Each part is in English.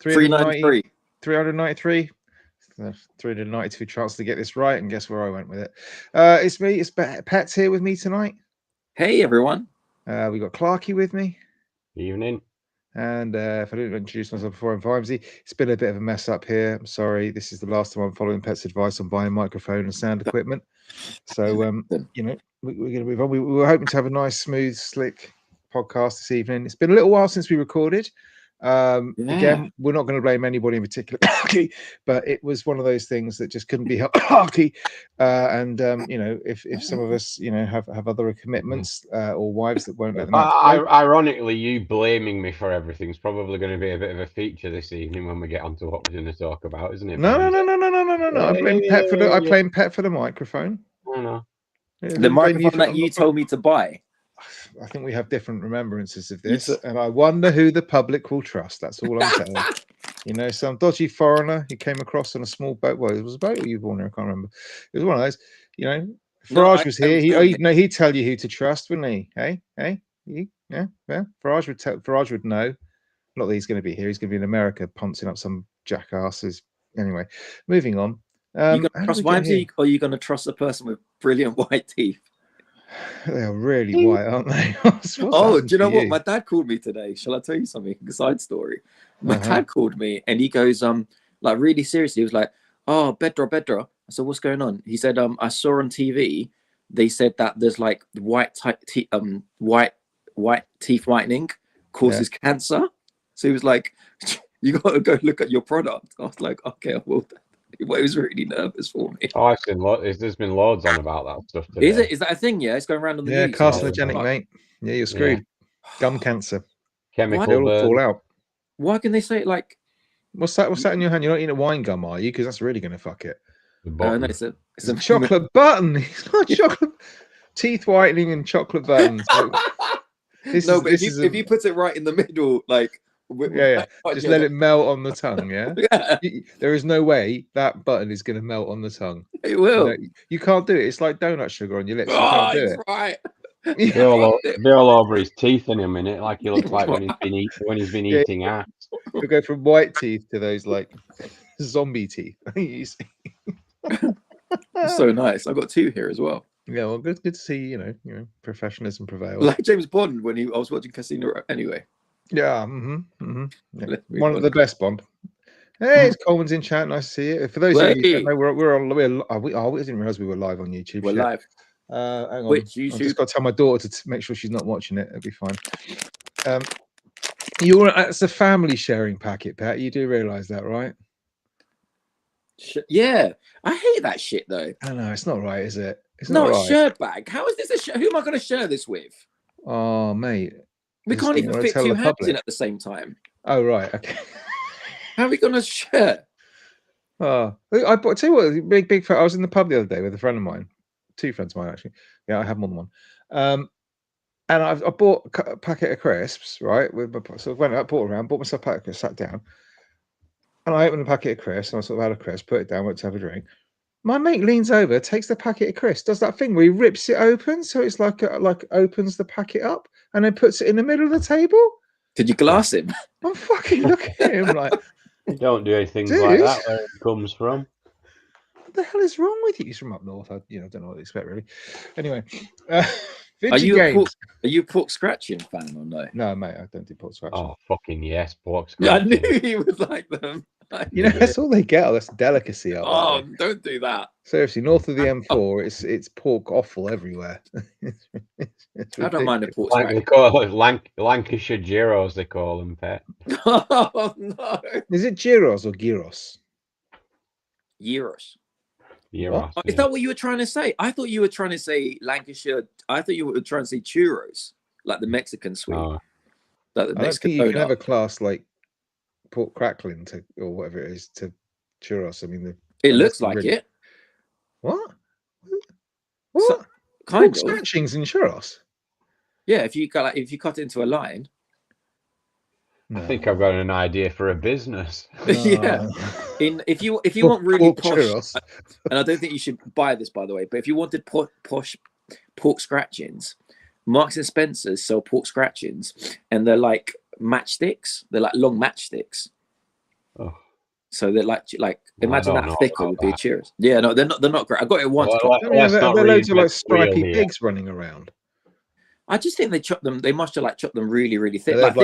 390, 393. 392 chance to get this right, and guess where I went with it. It's me. It's Pat's here with me tonight. Hey everyone. We got Clarky with me. Evening. And if I didn't introduce myself before, I'm Vimesy. It's been a bit of a mess up here. I'm sorry. This is the last time I'm following Pet's advice on buying microphone and sound equipment. So, you know, we're going to move on. We were hoping to have a nice, smooth, slick podcast this evening. It's been a little while since we recorded. Again, we're not going to blame anybody in particular, but it was one of those things that just couldn't be helped. And you know, if some of us, you know, have other commitments or wives that won't let them out. Ironically, you blaming me for everything's probably going to be a bit of a feature this evening when we get onto what we're going to talk about, isn't it? No. I blame Pet for the. I blame Pet for the microphone. No. The microphone that you told me to buy. I think we have different remembrances of this, and I wonder who the public will trust. That's all I'm saying. You know, some dodgy foreigner who came across on a small boat. Well, it was a boat or you born here? I can't remember. It was one of those. You know, Farage was here. He'd tell you who to trust, wouldn't he? Yeah. Farage would know. Not that he's going to be here. He's going to be in America, pouncing up some jackasses. Anyway, moving on. You going to trust Vimesy, or are you going to trust a person with brilliant white teeth? They are really white, aren't they? Do you know what? My dad called me today. Shall I tell you something? A side story. My dad called me and he goes, like really seriously, he was like, "Oh, Bedra." I said, "What's going on?" He said, "I saw on TV, they said that there's like white teeth whitening causes cancer." So he was like, "You got to go look at your product." I was like, "Okay, I will." He was really nervous for me. Oh, I've seen there's been loads on about that stuff today. Is that a thing? Yeah, it's going around on the news. Carcinogenic, mate. Yeah, you're screwed. Yeah. Gum cancer. Chemical burn. Fall out. Why can they say it like? What's that in your hand? You're not eating a wine gum, are you? Because that's really going to fuck it. No, it's a chocolate button. It's not chocolate. Teeth whitening and chocolate buttons. If you put it right in the middle, like. Just let it melt on the tongue. Yeah. There is no way that button is going to melt on the tongue. It will. You can't do it. It's like donut sugar on your lips. You can't do it. Right. Be all over his teeth in a minute, like he looks like when he's been eating ass. We go from white teeth to those like zombie teeth. So nice. I've got two here as well. Yeah, well, good to see. You know, professionalism prevails. Like James Bond when I was watching Casino. Anyway. Yeah, yeah. One of the best Bond. Hey, it's Coleman's in chat. Nice to see you. For those of you who don't know, we didn't realize we were live on YouTube. We're live. Hang on. Which YouTube? I've just got to tell my daughter to make sure she's not watching it. It'll be fine. It's a family sharing packet, Pat. You do realize that, right? Yeah, I hate that shit though. I know it's not right, is it? It's not a shirt bag. How is this who am I going to share this with? Oh, mate. We can't even fit two hands in at the same time. Oh, right. Okay. How are we going to share? Oh, I tell you what, big. I was in the pub the other day with a friend of mine, two friends of mine actually. Yeah, I have more than one. And I bought a packet of crisps, right? So I went out, bought myself a packet of crisps, sat down, and I opened a packet of crisps, and I sort of had a crisp, put it down, went to have a drink. My mate leans over, takes the packet of crisps, does that thing where he rips it open, so it's like opens the packet up, and then puts it in the middle of the table. Did you glass him? I'm fucking looking at him like, don't do anything like that. Where it comes from? What the hell is wrong with you? He's from up north. I don't know what to expect really. Anyway, are you a pork scratching fan or no? No, mate, I don't do pork scratching. Oh, fucking yes, pork scratching. Yeah, I knew you would like them. You know, that's all they get. That's a delicacy. Oh, don't do that. Seriously, north of the M4, it's pork offal everywhere. I don't mind a pork like they call it Lancashire gyros, they call them, Pet. Oh, no. Is it gyros or gyros? Gyros. Gyros. Is that what you were trying to say? I thought you were trying to say Lancashire. I thought you were trying to say churros, like the Mexican sweet. Like the Mexican I don't think you can have a class like pork crackling or whatever it is to churros. I mean, it looks like really... it. What? So, kind pork scratchings in churros? Yeah, if you cut it into a line. No. I think I've got an idea for a business. Yeah. If you want really posh, and I don't think you should buy this, by the way, but if you wanted posh pork scratchings, Marks and Spencer's sell pork scratchings, and they're like matchsticks. They're like long matchsticks. Oh. So they're like imagine that thicker would be cheers. Yeah, no, they're not great. I got it once. Well, are there loads of like stripy pigs running around? I just think they chopped them. They must have like chopped them really, really thick. Like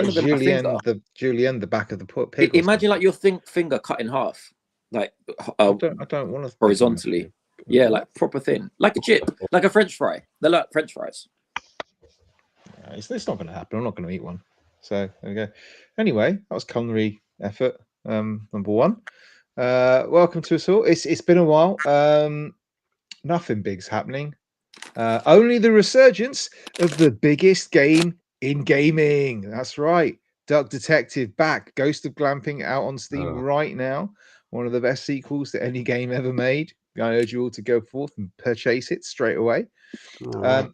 Julien, the back of the pig. Imagine like your finger cut in half, like I don't want to horizontally. Yeah, like proper thin, like a chip, like a French fry. They're like French fries. It's not going to happen. I'm not going to eat one. So there we go. Anyway, that was culinary effort number one. Welcome to us all. It's been a while. Nothing big's happening. Only the resurgence of the biggest game in gaming. That's right. Duck Detective back. Ghost of Glamping out on Steam right now. One of the best sequels to any game ever made. I urge you all to go forth and purchase it straight away. You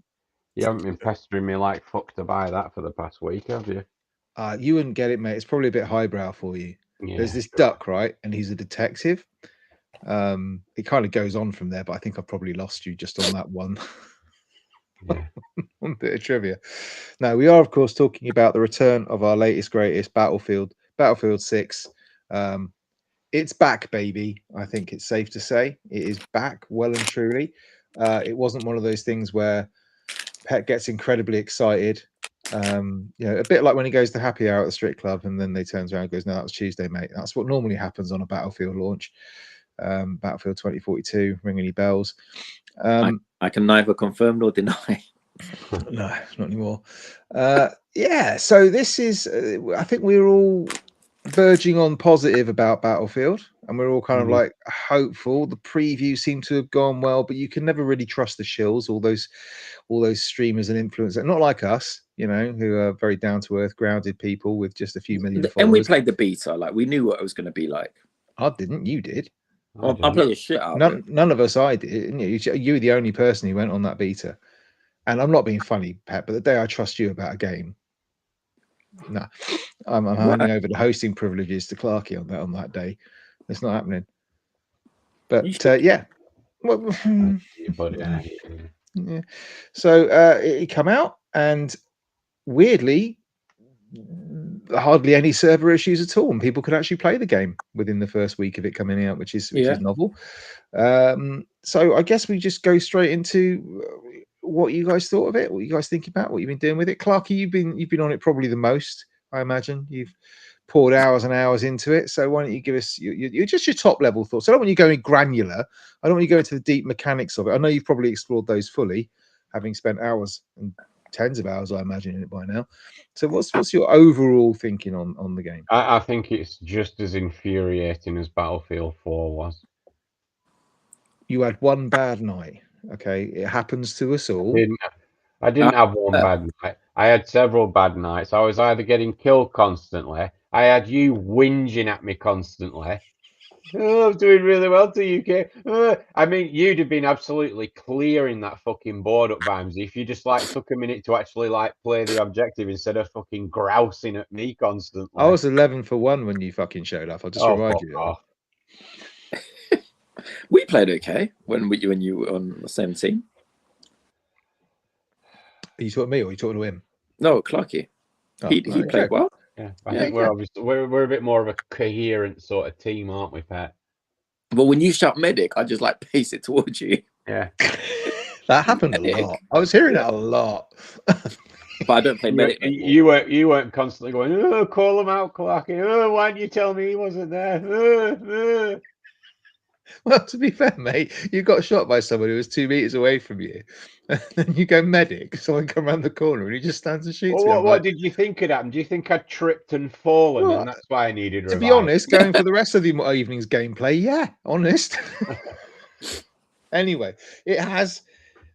haven't been pestering me like fuck to buy that for the past week, have you? You wouldn't get it, mate. It's probably a bit highbrow for you. Yeah, there's this duck, right? And he's a detective. It kind of goes on from there, but I think I've probably lost you just on that one. One bit of trivia. Now, we are, of course, talking about the return of our latest, greatest Battlefield 6. It's back, baby. I think it's safe to say it is back well and truly. It wasn't one of those things where Pet gets incredibly excited. A bit like when he goes to happy hour at the strip club and then they turns around and goes, no, that was Tuesday, mate. That's what normally happens on a Battlefield launch. Battlefield 2042, ring any bells. I can neither confirm nor deny. No, not anymore. So this is I think we're all verging on positive about Battlefield, and we're all kind of like hopeful. The preview seemed to have gone well, but you can never really trust the shills, all those streamers and influencers, not like us, who are very down to earth, grounded people with just a few million followers. And we played the beta, like we knew what it was going to be like. I didn't. You did. I played the shit out. None of us. I did. You were the only person who went on that beta. And I'm not being funny, Pat, but the day I trust you about a game, no, I'm handing over the hosting privileges to Clarky on that day. It's not happening. But yeah. Well, yeah. So it came out, and weirdly, hardly any server issues at all, and people could actually play the game within the first week of it coming out, which is novel. So I guess we just go straight into what you guys thought of it, what you guys think about, what you've been doing with it. Clarky, you've been on it probably the most, I imagine. You've poured hours and hours into it. So why don't you give us your just your top level thoughts? I don't want you going granular. I don't want you going into the deep mechanics of it. I know you've probably explored those fully, having spent hours and tens of hours, I imagine, in it by now. So what's your overall thinking on the game? I think it's just as infuriating as Battlefield 4 was. You had one bad night. Okay, it happens to us all. I didn't have one bad night. I had several bad nights. I was either getting killed constantly. I had you whinging at me constantly. Oh, I'm doing really well to UK. I mean, you'd have been absolutely clearing that fucking board up, Vimesy, if you just like took a minute to actually like play the objective instead of fucking grousing at me constantly. I was 11 for 1 when you fucking showed up. I'll just remind you. We played okay when you were on the same team. Are you talking to me or are you talking to him? No, Clarky. He played well. Yeah, I think we're a bit more of a coherent sort of team, aren't we, Pat? But when you shout medic, I just like pace it towards you. Yeah, that happened a lot. I was hearing that a lot. But I don't play medic. You weren't constantly going, oh, call him out, Clarky. Oh, why didn't you tell me he wasn't there? Well, to be fair, mate, you got shot by someone who was 2 meters away from you. And then you go medic, someone come around the corner and he just stands and shoots. Well, what did you think had happened? Do you think I tripped and fallen and that's why I needed revive? To be honest, going for the rest of the evening's gameplay, yeah, honest. Anyway, it has,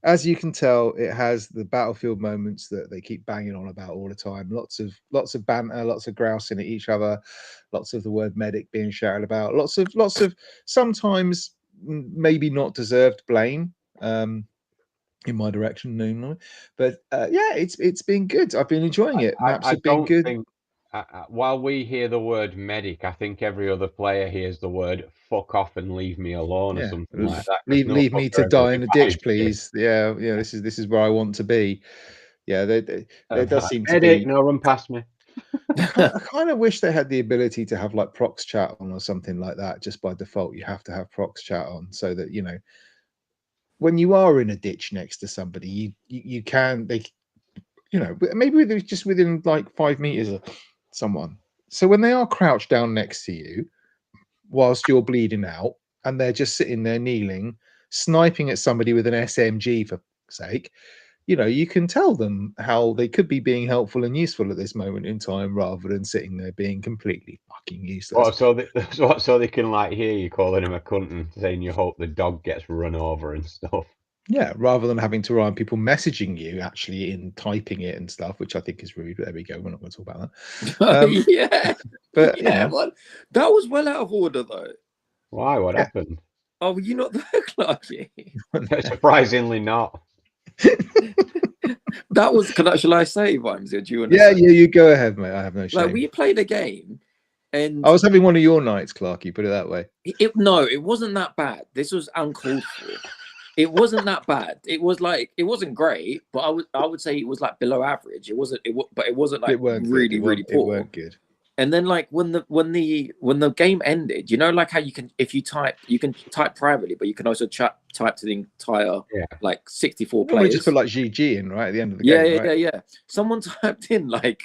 as you can tell, it has the Battlefield moments that they keep banging on about all the time. Lots of banter, lots of grousing at each other, lots of the word medic being shouted about, lots of sometimes maybe not deserved blame in my direction, but yeah, it's been good. I've been enjoying it. Maps have been good. While we hear the word medic, I think every other player hears the word fuck off and leave me alone or something like that. Leave me to die in the ditch, please. Yeah, this is where I want to be. Yeah, there does seem to be. No, run past me. I kind of wish they had the ability to have like prox chat on or something like that. Just by default, you have to have prox chat on so that, you know, when you are in a ditch next to somebody, you can, they, you know, maybe they're just within like 5 meters of someone. So when they are crouched down next to you whilst you're bleeding out and they're just sitting there kneeling, sniping at somebody with an SMG for sake, you know, you can tell them how they could be being helpful and useful at this moment in time rather than sitting there being completely fucking useless. So they can like hear you calling him a cunt and saying you hope the dog gets run over and stuff. Yeah, rather than having to rely on people messaging you actually in typing it and stuff, which I think is rude. But there we go. We're not going to talk about that. Yeah, but yeah, you know. man, that was well out of order though. Why? What happened? Oh, were you not there, Clarky? Surprisingly not. That was. Shall I say, Vimesy? Or do you want to Yeah, say? yeah, you go ahead, mate. I have no shame. Like we played a game, and I was having one of your nights, Clarky. Put it that way. No, it wasn't that bad. This was uncalled for. It wasn't that bad. It was like it wasn't great, but I would say it was like below average. It wasn't. But it wasn't like really poor. It weren't good. And then like when the game ended, you know, like how you can you can type privately, but you can also type to the entire like 64 players. We just put like GG in right at the end of the game. Yeah. Someone typed in like,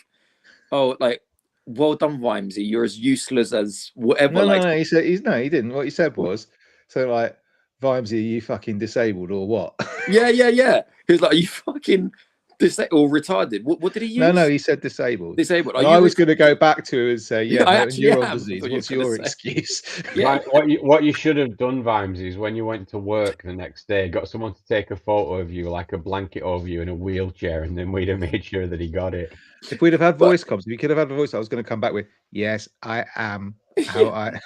oh, like, well done, Vimesy. You're as useless as whatever. No. He said he didn't. What he said was so like, Vimesy, are you fucking disabled or what? Yeah. He was like, are you fucking disabled or retarded? What did he use? No, he said disabled. Disabled. I was going to go back to and say, yeah, I actually neuron disease. What's your excuse? Yeah. What you should have done, Vimesy, is when you went to work the next day, got someone to take a photo of you, like a blanket over you in a wheelchair, and then we'd have made sure that he got it. If we'd have had voice comms, if you could have had a voice, I was going to come back with, yes, I am. How I.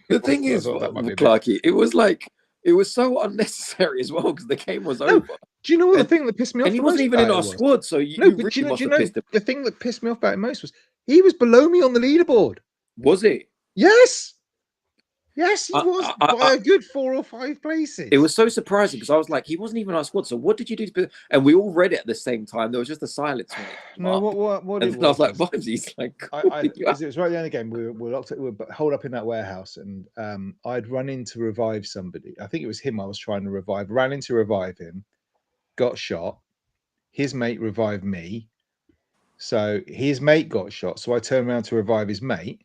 The thing is, Clarky, it was so unnecessary as well because the game was over. Do you know what the thing that pissed me off? And he wasn't even in our squad, so you really do you know the thing that pissed me off about it most was he was below me on the leaderboard. Was he? Yes. Yes, he was by a good 4 or 5 places. It was so surprising because I was like, he wasn't even in our squad. So what did you do? And we all read it at the same time. There was just a silence. No, what and I was like, Vimesy, like, it was right at the end of the game. We were locked. We were holed up in that warehouse, and I'd run in to revive somebody. I think it was him I was trying to revive. Ran in to revive him, got shot. His mate revived me. So his mate got shot. So I turned around to revive his mate.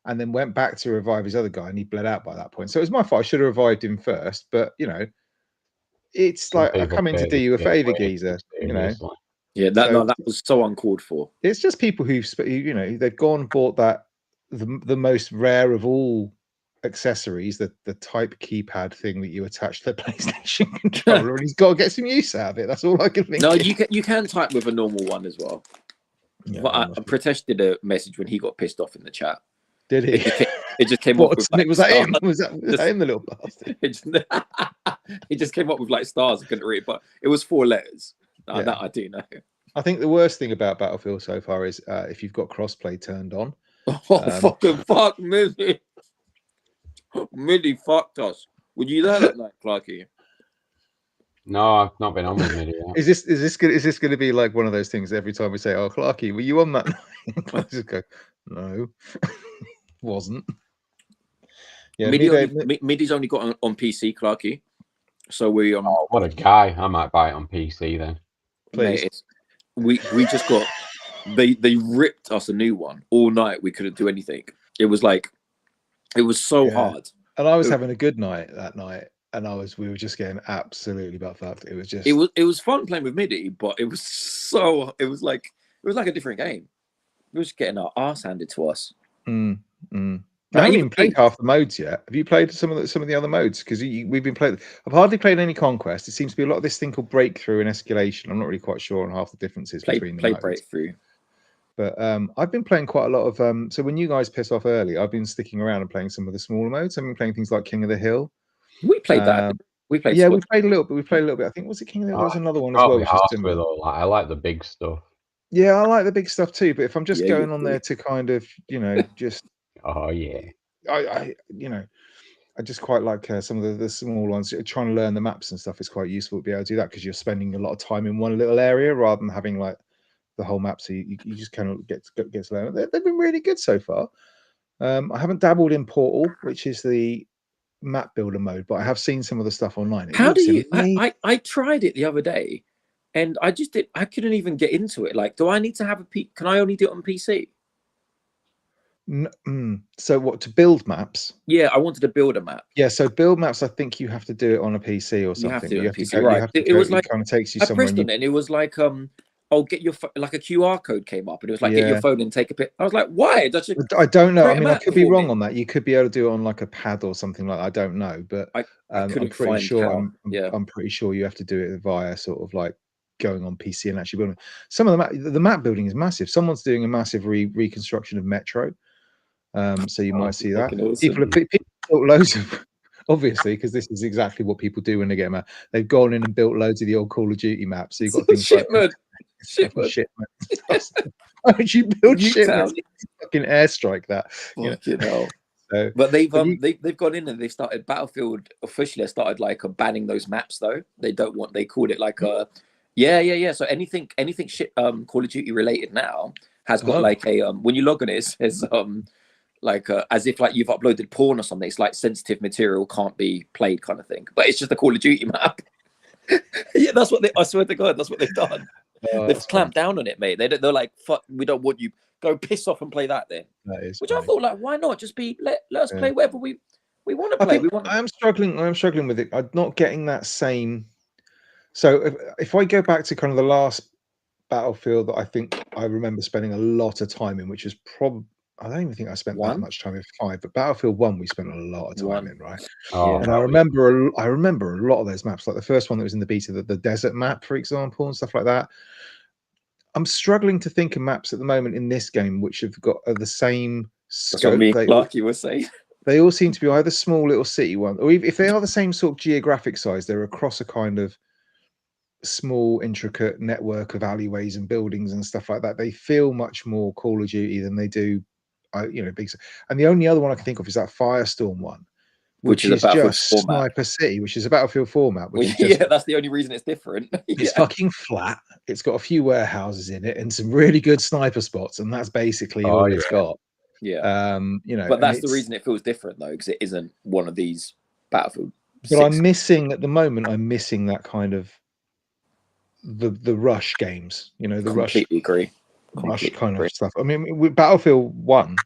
And then went back to revive his other guy, and he bled out by that point. So it was my fault. I should have revived him first. But you know, it's like I come in to do you a favor, geezer. You know. Yeah, that was so uncalled for. It's just people who you know they've gone and bought that the most rare of all accessories, the type keypad thing that you attach to the PlayStation controller, and he's got to get some use out of it. That's all I can think. No, you can type with a normal one as well. Yeah, but Pritesh did a message when he got pissed off in the chat. Did he? It just came up with like, was that him? Was that him, the little bastard? It just came up with like stars. I couldn't read it, but it was 4 letters. That I do know. I think the worst thing about Battlefield so far is if you've got crossplay turned on. Fuck Millie. Millie fucked us. Would you there that night, Clarky? No, I've not been on with Millie yet. Is this going to be like one of those things every time we say, "Oh, Clarky, were you on that night?" I just go, "No." Wasn't. Yeah, Middy's only got on PC, Clarky. So we oh, what a guy! I might buy it on PC then. Please. Mate, we just got they ripped us a new one all night. We couldn't do anything. It was so hard. And I was having a good night that night, and we were just getting absolutely butt fucked. It was fun playing with Middy, but it was like a different game. We were just getting our ass handed to us. I haven't even played half the modes yet. Have you played some of the other modes? Because we've been playing. I've hardly played any Conquest. It seems to be a lot of this thing called Breakthrough and Escalation. I'm not really quite sure on half the differences between the modes. Breakthrough. But I've been playing quite a lot of. So when you guys piss off early, I've been sticking around and playing some of the smaller modes. I've been playing things like King of the Hill. We played that. We played a little bit. I think was it King of the Hill? There was another one as well. Which is similar. I like the big stuff. Yeah, I like the big stuff too. But if I'm just going on there to kind of, just. Oh yeah. I just quite like some of the small ones. Trying to learn the maps and stuff is quite useful to be able to do that because you're spending a lot of time in one little area rather than having like the whole map, so you just kind of get to learn. They've been really good so far. I haven't dabbled in Portal, which is the map builder mode, but I have seen some of the stuff online. How do you? I tried it the other day, and I couldn't even get into it. Like, do I need to have can I only do it on PC? So what, to build maps? Yeah, I wanted to build a map. Yeah, so build maps, I think you have to do it on a PC or something. You have to do it on PC, right? It was like, kind of takes you I somewhere. pressed on it, and it was like, I'll get your like a QR code came up, and it was like, get your phone and take a pic. I was like, why? I don't know. I mean, I could be wrong on that. You could be able to do it on like a pad or something like that. I don't know, but I'm pretty sure. I'm pretty sure you have to do it via sort of like going on PC and actually building. Some of the map building is massive. Someone's doing a massive reconstruction of Metro. So you might see that. Awesome. People built loads of, obviously, because this is exactly what people do when they get a map. They've gone in and built loads of the old Call of Duty maps. So you've got things Shipment. Why would you build Shipment? Fucking airstrike that. Fucking hell. So, but they've gone in and they've started Battlefield officially. They started like banning those maps though. They don't want. They called it like a So anything Call of Duty related now has got like a when you log on it says like as if like you've uploaded porn or something. It's like sensitive material can't be played kind of thing. But it's just a Call of Duty map. Yeah, that's what I swear to God, that's what they've done. They've clamped down on it, mate. They're like, fuck, we don't want you. Go piss off and play that then. That is which funny. I thought, like, why not? Just let us play whatever we want to play. I'm struggling with it. I'm not getting that same. So if I go back to kind of the last Battlefield that I think I remember spending a lot of time in, which is probably, I don't even think I spent that much time in 5, but Battlefield 1 we spent a lot of time in, right? And I remember a lot of those maps, like the first one that was in the beta, the desert map, for example, and stuff like that. I'm struggling to think of maps at the moment in this game which have got the same scope. Like you were saying, they all seem to be either small little city one, or if they are the same sort of geographic size, they're across a kind of small intricate network of alleyways and buildings and stuff like that. They feel much more Call of Duty than they do big. And the only other one I can think of is that Firestorm one, which is just Sniper City, which is a Battlefield 4 map. That's the only reason it's different. It's fucking flat. It's got a few warehouses in it and some really good sniper spots, and that's basically all it's got. Yeah. But that's the reason it feels different though, because it isn't one of these Battlefield. But I'm missing at the moment. I'm missing that kind of the rush games. The completely agree. Rush kind of stuff. I mean, with Battlefield 1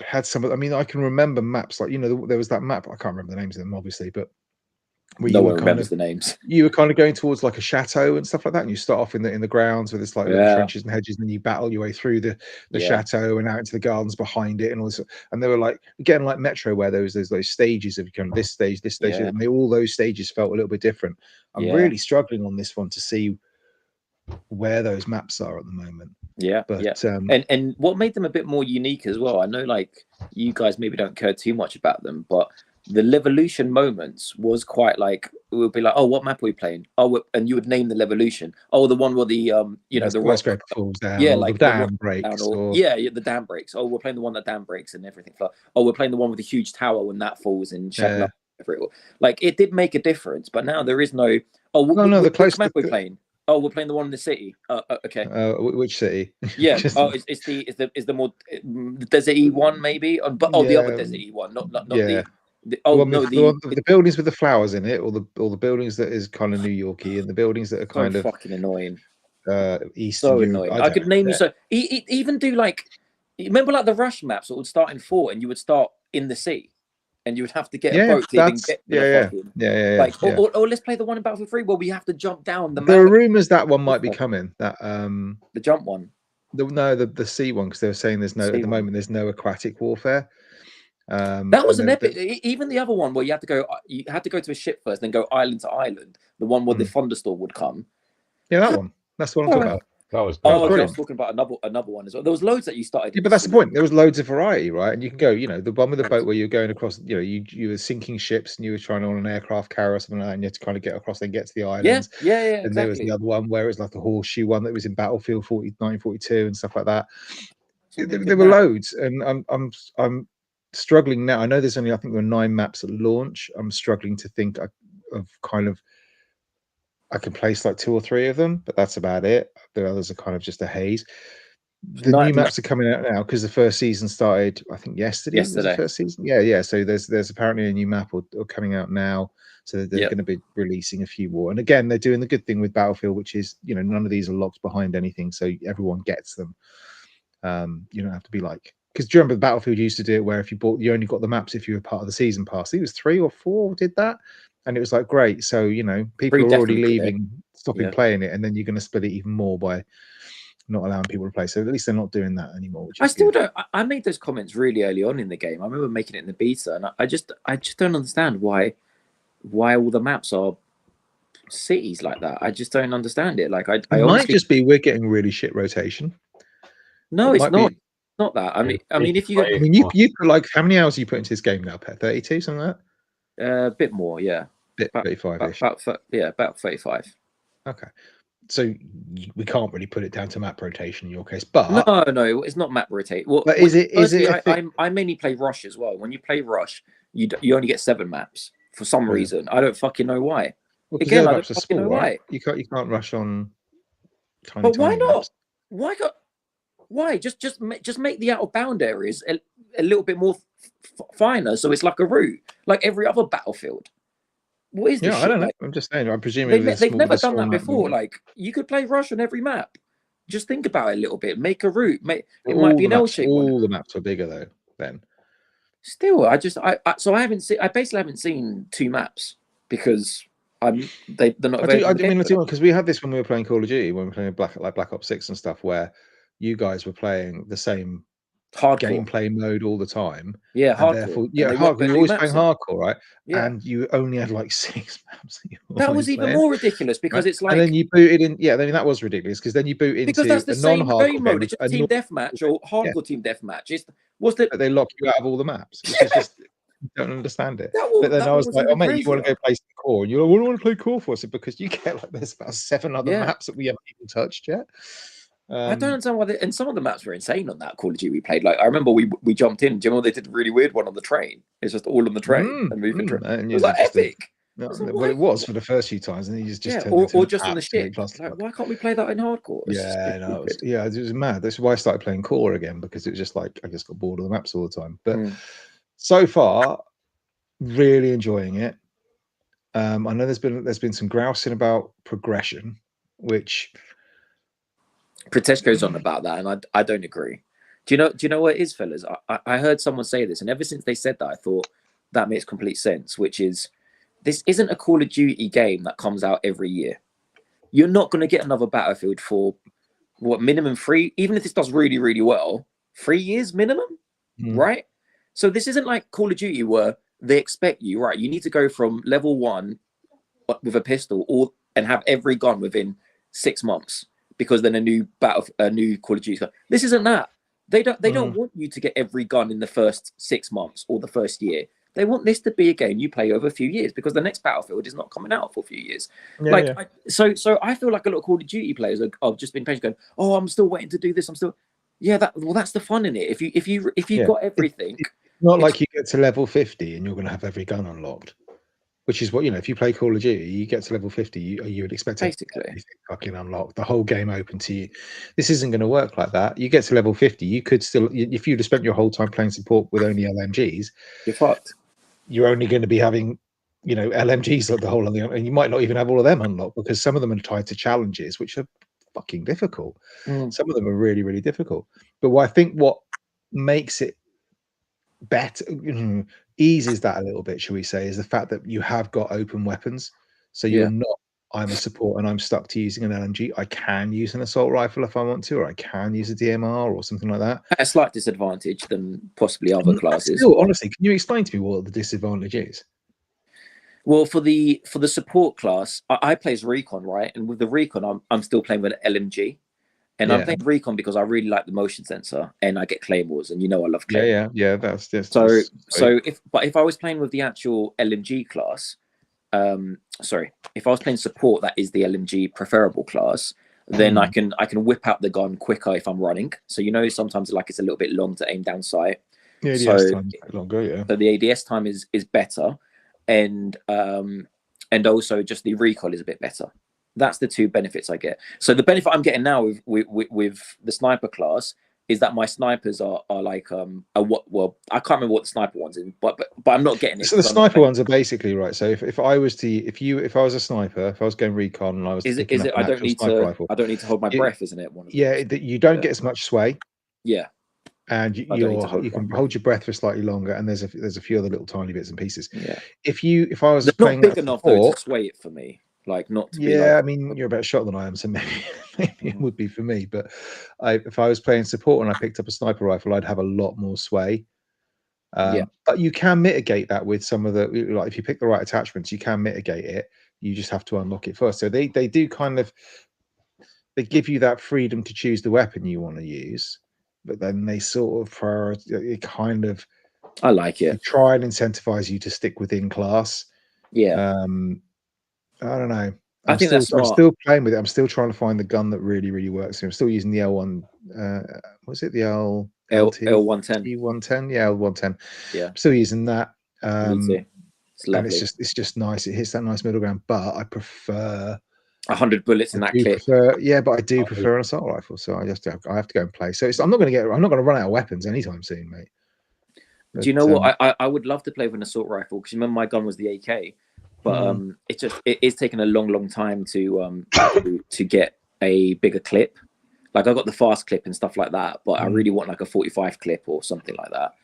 had some of, I mean, I can remember maps like, there was that map, I can't remember the names of them obviously, but no one remembers the names. You were kind of going towards like a chateau and stuff like that, and you start off in the grounds with this like trenches and hedges, and then you battle your way through the chateau and out into the gardens behind it and all this. And they were like, again, like Metro, where there's those stages of kind of this stage, and all those stages felt a little bit different. I'm really struggling on this one to see where those maps are at the moment. And what made them a bit more unique as well, I know like you guys maybe don't care too much about them, but the Levolution moments was quite like, it would be like, oh, what map are we playing? Oh, and you would name the Levolution. Oh, the one where the the skyscraper falls down, like the dam breaks, the dam breaks. Oh, we're playing the one that dam breaks and everything. Oh, we're playing the one with the huge tower when that falls in like it did make a difference, but now there is no which map we're playing. Oh, we're playing the one in the city. Okay. Which city? Yeah. It's the more Desert E one maybe. The other Desert E one, not the buildings with the flowers in it, or the buildings that is kind of New Yorky, and the buildings that are kind of fucking annoying. East. So annoying. I could name you so. Even do like, remember like the Rush maps that would start in 4, and you would start in the sea. And you would have to get a boat to even get or let's play the one in Battlefield 3 where we have to jump down the mountain. There are rumors that one might be coming. That the jump one. The sea one, because they were saying there's no at the moment there's no aquatic warfare. That was an epic. Even the other one where you had to go to a ship first, then go island to island. The one where the thunderstorm would come. Yeah, that one. That's the one I'm talking about. That was I was talking about another one as well. There was loads that you started. Yeah, but that's the point. There was loads of variety, right? And you can go, the one with the boat where you're going across, you were sinking ships and you were trying on an aircraft carrier or something like that, and you had to kind of get across and get to the islands. Yeah. And exactly. there was the other one where it was like the horseshoe one that was in Battlefield 1942 and stuff like that. There were loads, and I'm struggling now. I know there's only, I think there were 9 maps at launch. I'm struggling to think of kind of I can place like 2 or 3 of them, but that's about it. The others are kind of just a haze. The new maps are coming out now because the first season started, I think, yesterday. Was the first season? Yeah. So there's apparently a new map or coming out now. So they're going to be releasing a few more. And again, they're doing the good thing with Battlefield, which is, you know, none of these are locked behind anything, so everyone gets them. You don't have to be like, because do you remember Battlefield used to do it where if you bought, you only got the maps if you were part of the season pass. I think it was 3 or 4 did that, and it was like great. So you know, people are already leaving, stopping playing it, and then you're going to split it even more by not allowing people to play. So at least they're not doing that anymore. Which is I still don't. I made those comments really early on in the game. I remember making it in the beta, and I just don't understand why all the maps are cities like that. I just don't understand it. Like I might honestly, just be we're getting really shit rotation. No, it's not. Not that. I mean, if you, you put like how many hours you put into this game now, Pet? 32, something like that. A bit more, yeah. Bit 35-ish. About 35. Okay. So we can't really put it down to map rotation in your case, but no, it's not map rotate. Well, but is it? I mainly play Rush as well. When you play Rush, you only get 7 maps for some reason. I don't fucking know why. Well, again, I don't fucking know why. You can't rush on. But why not? Maps. Why? Just make the out of bound areas a little bit more finer, so it's like a route, like every other Battlefield. What is this? I don't know. I'm just saying. I'm presuming they've never done that before. Like you could play Rush on every map. Just think about it a little bit. Make a route. It might be an L-shaped one. All the maps are bigger though. Then still, I basically haven't seen 2 maps because they're not. I mean, because we had this when we were playing Call of Duty, when we were playing Black Ops 6 and stuff, where you guys were playing the same hardcore gameplay mode all the time. Yeah, hardcore. Hardcore. You're always playing hardcore, right? Yeah. And you only had like 6 maps. That was even more ridiculous because it's like. And then you booted in. Yeah, I mean that was ridiculous because then you boot into because that's the same non-hardcore mode. It's just team deathmatch or hardcore team deathmatch. They lock you out of all the maps, which is just. Don't understand it. But then I was like, "Oh mate, you want to go play some core?" And you're like, "What do you want to play core for?" I said, "Because you get like there's about 7 other maps that we haven't even touched yet." I don't understand why. And some of the maps were insane on that Call of Duty we played. Like I remember we jumped in. Do you know they did a really weird one on the train? It's just all on the train and moving train. It was like epic. Well, it was for the first few times, and then you just or just on the ship. Like, why can't we play that in hardcore? It was mad. That's why I started playing core again because it was just like I just got bored of the maps all the time. But so far, really enjoying it. I know there's been some grousing about progression, which. Pritesh goes on about that, and I don't agree. Do you know what it is, fellas? I heard someone say this, and ever since they said that, I thought that makes complete sense. Which is, this isn't a Call of Duty game that comes out every year. You're not going to get another Battlefield for what minimum 3, even if this does really really well, 3 years minimum, right? So this isn't like Call of Duty where they expect you, right? You need to go from level 1 with a pistol and have every gun within 6 months. Because then a new Call of Duty. This isn't that. They don't want you to get every gun in the first 6 months or the first year. They want this to be a game you play over a few years because the next Battlefield is not coming out for a few years. So I feel like a lot of Call of Duty players have just been patient, going, "Oh, I'm still waiting to do this. I'm still." Yeah, that's the fun in it. If you've got everything, it's not like you get to level 50 and you're going to have every gun unlocked. Which is what, if you play Call of Duty, you get to level 50, you would expect everything fucking unlocked, the whole game open to you. This isn't going to work like that. You get to level 50, you could still, if you'd have spent your whole time playing support with only LMGs, you're fucked. You're only going to be having, LMGs like the whole of the, and you might not even have all of them unlocked because some of them are tied to challenges, which are fucking difficult. Some of them are really, really difficult. But I think what makes it better, eases that a little bit, shall we say, is the fact that you have got open weapons. So you're not, I'm a support and I'm stuck to using an LMG. I can use an assault rifle if I want to, or I can use a DMR or something like that. At a slight disadvantage than possibly other classes. Still, honestly, can you explain to me what the disadvantage is? Well, for the support class, I play as Recon, right? And with the Recon, I'm still playing with an LMG. And I'm playing Recon because I really like the motion sensor, and I get claymores, and I love claymores. Yeah. That's just so if I was playing with the actual LMG class, if I was playing support, that is the LMG preferable class, then I can whip out the gun quicker if I'm running. So sometimes it's a little bit long to aim down sight. The ADS time is longer, yeah. So the ADS time is better, and also just the recoil is a bit better. And also just the recoil is a bit better. And also just the recoil is a bit better. And also just the recoil is a bit better. And also just the recoil is a bit better. And also just the recoil is a bit better. And also just the recoil is a bit better. And also just the recoil is a bit better. And also just the recoil is a bit better. And also just the recoil is a bit better. That's the two benefits I get. So the benefit I'm getting now with the sniper class is that my snipers are like well, I can't remember what the sniper one's in, but I'm not getting it. So the sniper ones are basically right. So if I was a sniper, if I was going recon and I was picking up an actual sniper rifle, I don't need to hold my breath, isn't it? You don't get as much sway. Yeah. And you can hold your breath for slightly longer, and there's a few other little tiny bits and pieces. Yeah. If I was playing not big enough though to sway it for me. Like not to be like... I mean, you're a better shot than I am, so maybe it would be for me. But if I was playing support and I picked up a sniper rifle, I'd have a lot more sway. But you can mitigate that with some of the, like if you pick the right attachments, you can mitigate it. You just have to unlock it first. So they do kind of, they give you that freedom to choose the weapon you want to use, but then they sort of I like it. Try and incentivize you to stick within class. Yeah. I don't know. I think that's smart. I'm still playing with it. I'm still trying to find the gun that really, really works. I'm still using the L1. Was it the L110? T110? Yeah, L110. Yeah. I'm still using that. It's lovely. And it's just nice. It hits that nice middle ground. But I prefer 100 bullets in that clip. But I do prefer an assault rifle. So I have to go and play. So I'm not going to run out of weapons anytime soon, mate. But, do you know what? I would love to play with an assault rifle because remember my gun was the AK. But it's taken a long time to get a bigger clip. Like I got the fast clip and stuff like that, but I really want like a 45 clip or something like that,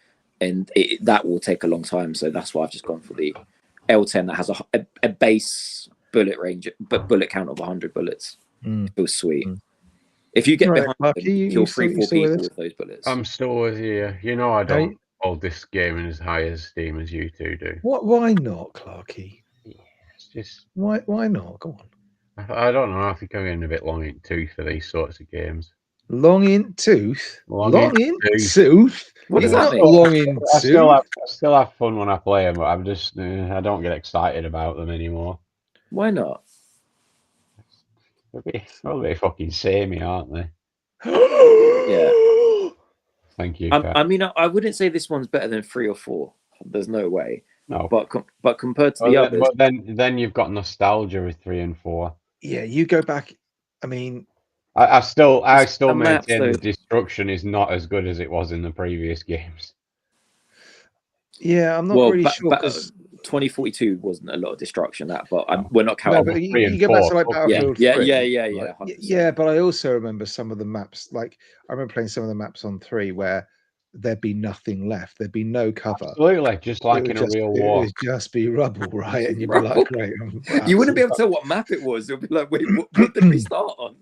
and that will take a long time. So that's why I've just gone for the L10 that has a base bullet range, but bullet count of 100 bullets. It was sweet. If you get behind them, you kill 3-4 people with those bullets. I'm still with you. You know I don't hold this game in as high esteem as you two do. Why not, Clarky? Just why not? Go on. I don't know. I think I'm getting a bit long in tooth for these sorts of games. Long in tooth? Long in tooth? What does that mean? Long in tooth? I still have fun when I play them, but I'm just I don't get excited about them anymore. Why not? They're fucking samey, aren't they? Yeah. Thank you. I mean, I wouldn't say this one's better than 3 or 4. There's no way. No, but compared to the others, but then you've got nostalgia with 3 and 4. Yeah, you go back. I mean, I still maintain the destruction is not as good as it was in the previous games. Yeah, I'm not really sure because 2042 wasn't a lot of destruction. We're not counting. No, you go back to like Battlefield 3. Yeah, but I also remember some of the maps. Like I remember playing some of the maps on 3 where there'd be nothing left. There'd be no cover. Absolutely, just like in a real war. It would just be rubble, right? And you'd be like, great. You wouldn't be able to tell what map it was. You'd be like, wait, what did we start on?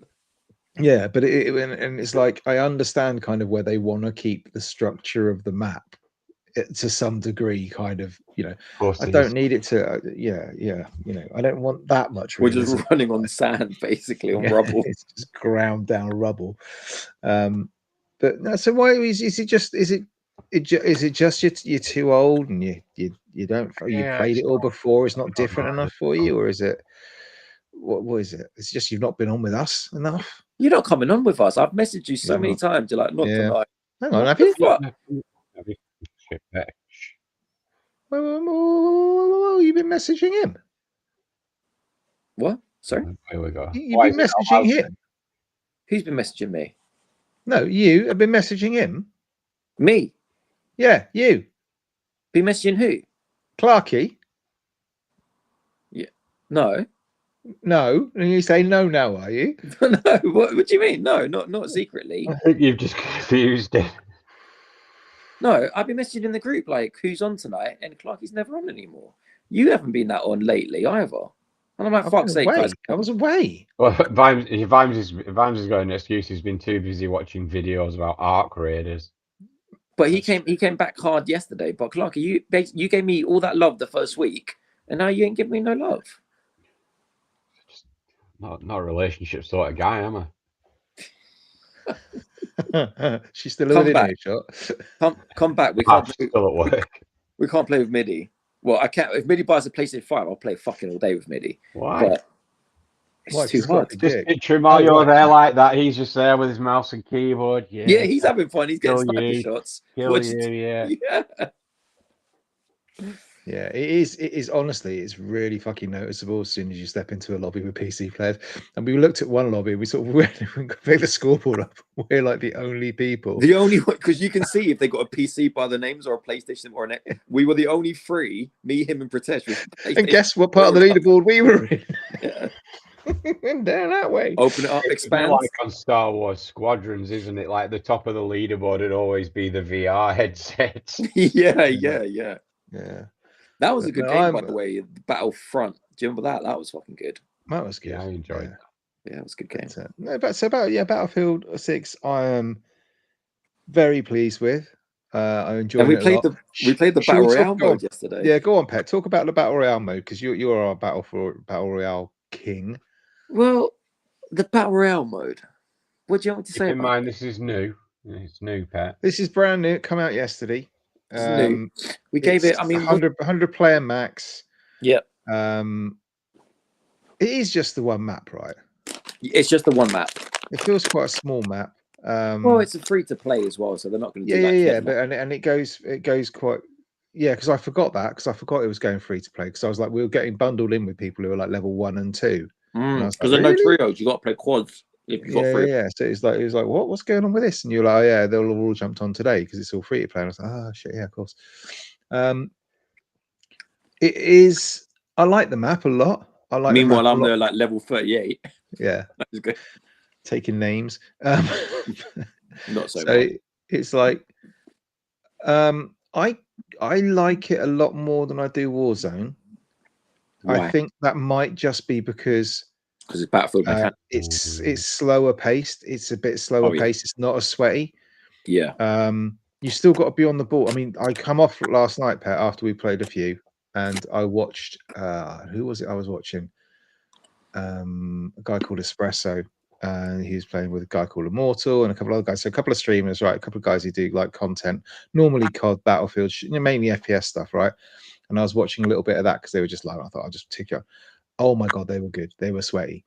Yeah, but it's like I understand kind of where they want to keep the structure of the map to some degree, kind of, I don't need it to, I don't want that much. We're just running on sand, basically, on rubble. It's just ground down rubble. But no, so why is it just you're too old and you don't played it all before? It's not different enough for you, or is it what is it? It's just you've not been on with us enough. You're not coming on with us. I've messaged you so many times. You're like, not tonight. Hang on, have you? Well, you've been messaging him. What? Sorry. Here we go. You've been messaging him. Who's been messaging me? No, you have been messaging him. Me? Yeah, you. Been messaging who? Clarky. Yeah. No. No. And you say no now, are you? No. What do you mean? No, not secretly. I think you've just confused it. No, I've been messaging in the group like, who's on tonight? And Clarky's never on anymore. You haven't been that on lately either. And I'm like, fuck's sake, guys. I was away. Well, Vimes has got an excuse. He's been too busy watching videos about Ark Raiders. But he came back hard yesterday. But Clarky, you gave me all that love the first week, and now you ain't giving me no love. Just not a relationship sort of guy, am I? She's still within earshot. Come back. We can't still at work. We can't play with MIDI. Well, I can't. If MIDI buys a PlayStation 5, I'll play fucking all day with MIDI. Why? But it's too hard. Just picture Mario there like that. He's just there with his mouse and keyboard. Yeah, he's having fun. He's getting sniper shots. Yeah. Yeah, it is. It is honestly, it's really fucking noticeable as soon as you step into a lobby with PC players. And we looked at one lobby, we sort of went and picked the scoreboard up. We're like the only people. The only one, because you can see if they got a PC by the names or a PlayStation or an. We were the only three, me, him, and Pritesh. And guess what part of the leaderboard we were in? Yeah. Went down that way. Open it up, It's expand. like on Star Wars Squadrons, isn't it? Like the top of the leaderboard would always be the VR headset. Yeah. That was a good No, game, by the way. Battlefront. Do you remember that? That was fucking good. That was good. Yeah, I enjoyed that. Yeah, it was a good game. Battlefield 6. I am very pleased with. I enjoyed. And we it played a lot. we played the Battle Royale mode yesterday. Yeah, go on, Pet. Talk about the Battle Royale mode because you're our Battle Royale king. Well, the Battle Royale mode. What do you want to say? Keep in mind, this is new. It's new, Pet. This is brand new. It came out yesterday. New. We gave it. I mean, 100 player max. Yeah. It is just the one map, right? It's just the one map. It feels quite a small map. Well, it's a free to play as well, so they're not going to do that. But and it goes quite. Yeah, because I forgot it was going free to play because I was like, we were getting bundled in with people who were like level 1 and 2. Because there are no trios, you got to play quads. If you got free. Yeah. So it was like, what's going on with this? And you're like, oh, yeah, they'll all jumped on today because it's all free to play. And I was like, oh shit, yeah, of course. It is. I like the map a lot. I like. Meanwhile, I'm there like level 38. Yeah, that was good. Taking names. Not so. So it's like, I like it a lot more than I do Warzone. Why? I think that might just be because it's Battlefield. It's slower paced. It's a bit slower paced. It's not as sweaty. Yeah. You still got to be on the ball. I mean, I come off last night, Pat, after we played a few, and I watched. Who was it? I was watching a guy called Espresso, and he was playing with a guy called Immortal and a couple of other guys. So a couple of streamers, right? A couple of guys who do like content, normally COD, Battlefield, mainly FPS stuff, right? And I was watching a little bit of that because they were just like, I thought I'll just tick you. Oh my god, they were good. They were sweaty,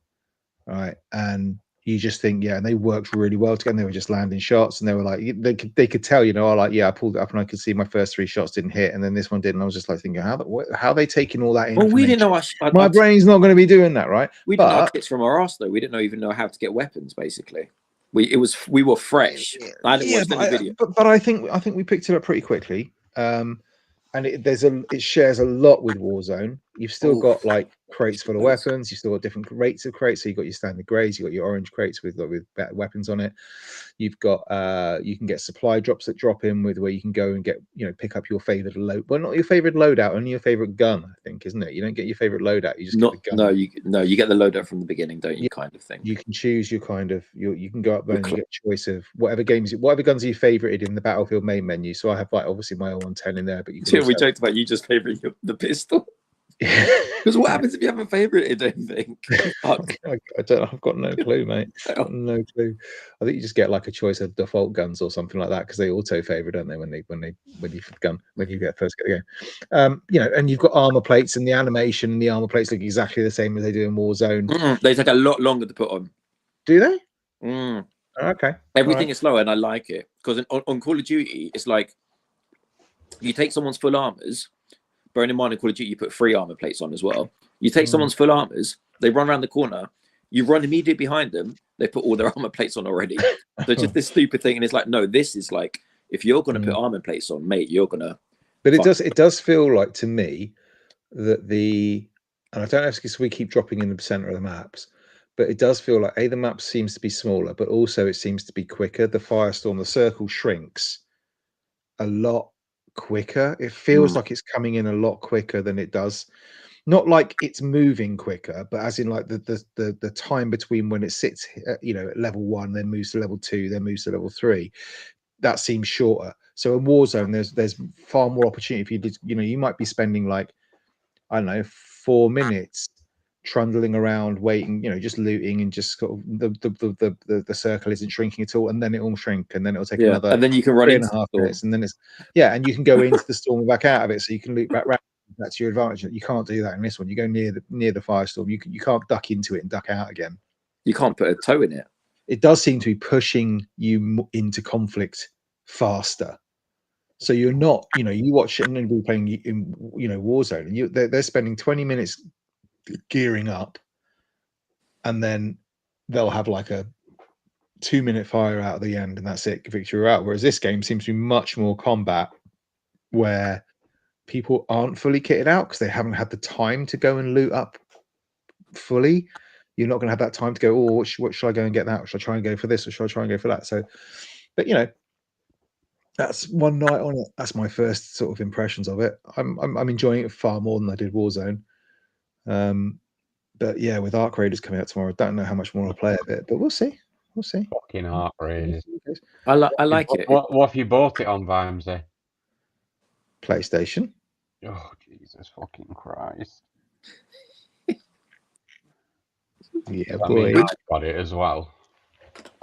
right? And you just think, yeah, and they worked really well together. And they were just landing shots, and they were like, they could tell, I pulled it up and I could see my first 3 shots didn't hit, and then this one did, and I was just like thinking, how are they taking all that in? Well, we didn't know. My brain's not going to be doing that, right? We didn't know kits from our arse though. We didn't even know how to get weapons. Basically, we were fresh. I didn't watch any video, but I think we picked it up pretty quickly. And it shares a lot with Warzone. You've still got like crates full of weapons. You've still got different rates of crates. So you've got your standard grays, you've got your orange crates with better weapons on it. You've got you can get supply drops that drop in with where you can go and get, pick up your favorite load. Well, not your favorite loadout, only your favorite gun, I think, isn't it? You don't get your favorite loadout. You just get the gun. You get the loadout from the beginning, don't you? Kind of thing. You can choose your kind of you can go up there and you get a choice of whatever guns are you favorited in the Battlefield main menu. So I have like obviously my L110 in there, but you can we joked about you just favoriting the pistol. Because what happens if you haven't favorited anything? I don't know. I've got no clue, mate. I've got no clue. I think you just get like a choice of default guns or something like that because they auto favor, don't they? When you get first get the game, and you've got armor plates and the animation and the armor plates look exactly the same as they do in Warzone. They take a lot longer to put on. Do they? Okay. Everything is slower, and I like it because on Call of Duty, it's like you take someone's full armors. Bearing in mind, in Call of Duty, you put 3 armor plates on as well. You take someone's full armors, they run around the corner, you run immediately behind them, they put all their armor plates on already. So just this stupid thing, and it's like, no, this is like, if you're going to put armor plates on, mate, you're going to. But it does feel like to me that and I don't know if it's because we keep dropping in the center of the maps, but it does feel like the map seems to be smaller, but also it seems to be quicker. The firestorm, the circle shrinks a lot quicker. It feels like it's coming in a lot quicker than it does. Not like it's moving quicker, but as in like the time between when it sits at level 1, then moves to level 2, then moves to level 3. That seems shorter. So in Warzone, there's far more opportunity for you to, you might be spending like, I don't know, 4 minutes trundling around, waiting, just looting, and just sort of the circle isn't shrinking at all, and then it will shrink, and then it'll take another, and then you can run into 3.5 minutes, and then it's and you can go into the storm and back out of it, so you can loop back round. That's your advantage. You can't do that in this one. You go near the firestorm, you can't duck into it and duck out again. You can't put a toe in it. It does seem to be pushing you into conflict faster. So you're not, you watch anybody playing in, Warzone, and they're spending 20 minutes gearing up, and then they'll have like a 2-minute fire out at the end, and that's it, victory out. Whereas this game seems to be much more combat, where people aren't fully kitted out because they haven't had the time to go and loot up fully. You're not going to have that time to go, oh, what should I go and get that? Or should I try and go for this? Or should I try and go for that? So, but that's one night on it. That's my first sort of impressions of it. I'm enjoying it far more than I did Warzone. But yeah, with Arc Raiders coming out tomorrow, I don't know how much more I'll play of it, but we'll see. We'll see. Fucking Arc Raiders. I like it. What have you bought it on, Vimesy? PlayStation. Oh, Jesus fucking Christ. Yeah, boy. I got it as well.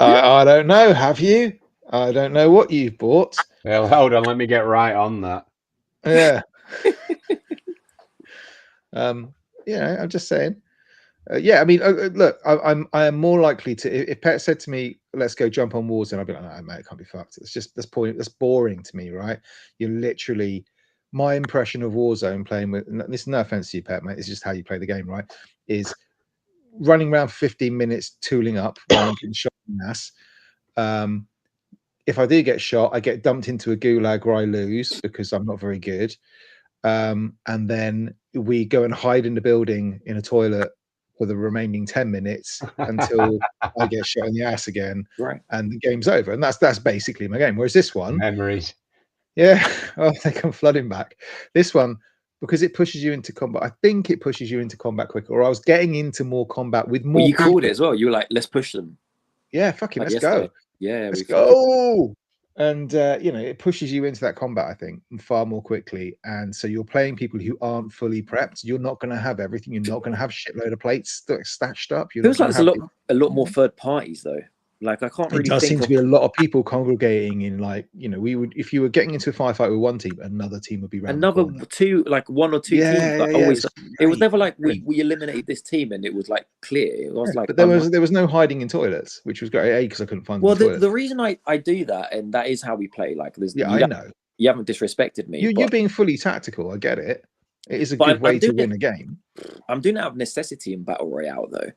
I don't know. Have you? I don't know what you've bought. Well, hold on. Let me get right on that. Yeah. I'm just saying. Yeah, I mean, look, I am more likely to, if Pet said to me, let's go jump on Warzone, I'd be like, no, mate, it can't be fucked. It's just, that's boring to me, right? You're literally, my impression of Warzone playing with, this is no offense to you, Pet, mate, it's just how you play the game, right? Is running around for 15 minutes, tooling up, while getting shot in the ass. If I do get shot, I get dumped into a gulag where I lose because I'm not very good. And then we go and hide in the building in a toilet for the remaining 10 minutes until I get shot in the ass again, right? And the game's over. And that's basically my game. Whereas this one, memories, yeah, oh, they come flooding back. This one, because it pushes you into combat, I think it pushes you into combat quicker. Or I was getting into more combat with more. Well, you called it as well. You were like, "Let's push them." Yeah, fucking let's go. Yeah, let's go. And it pushes you into that combat, I think, far more quickly. And so you're playing people who aren't fully prepped. You're not going to have everything. You're not going to have shitload of plates stashed up. Feels like there's a lot more third parties though. Like I can't really. It does seem to be a lot of people congregating in, like, we would, if you were getting into a firefight with one team, another team would be around another two, like one or two teams. Like always, it was never like we eliminated this team and it was like clear. It was like, but there was no hiding in toilets, which was great. Because I couldn't find. Well, the reason I do that, and that is how we play. Like, I know you haven't disrespected me. You're being fully tactical. I get it. It is a good way to win a game. I'm doing it out of necessity in Battle Royale, though.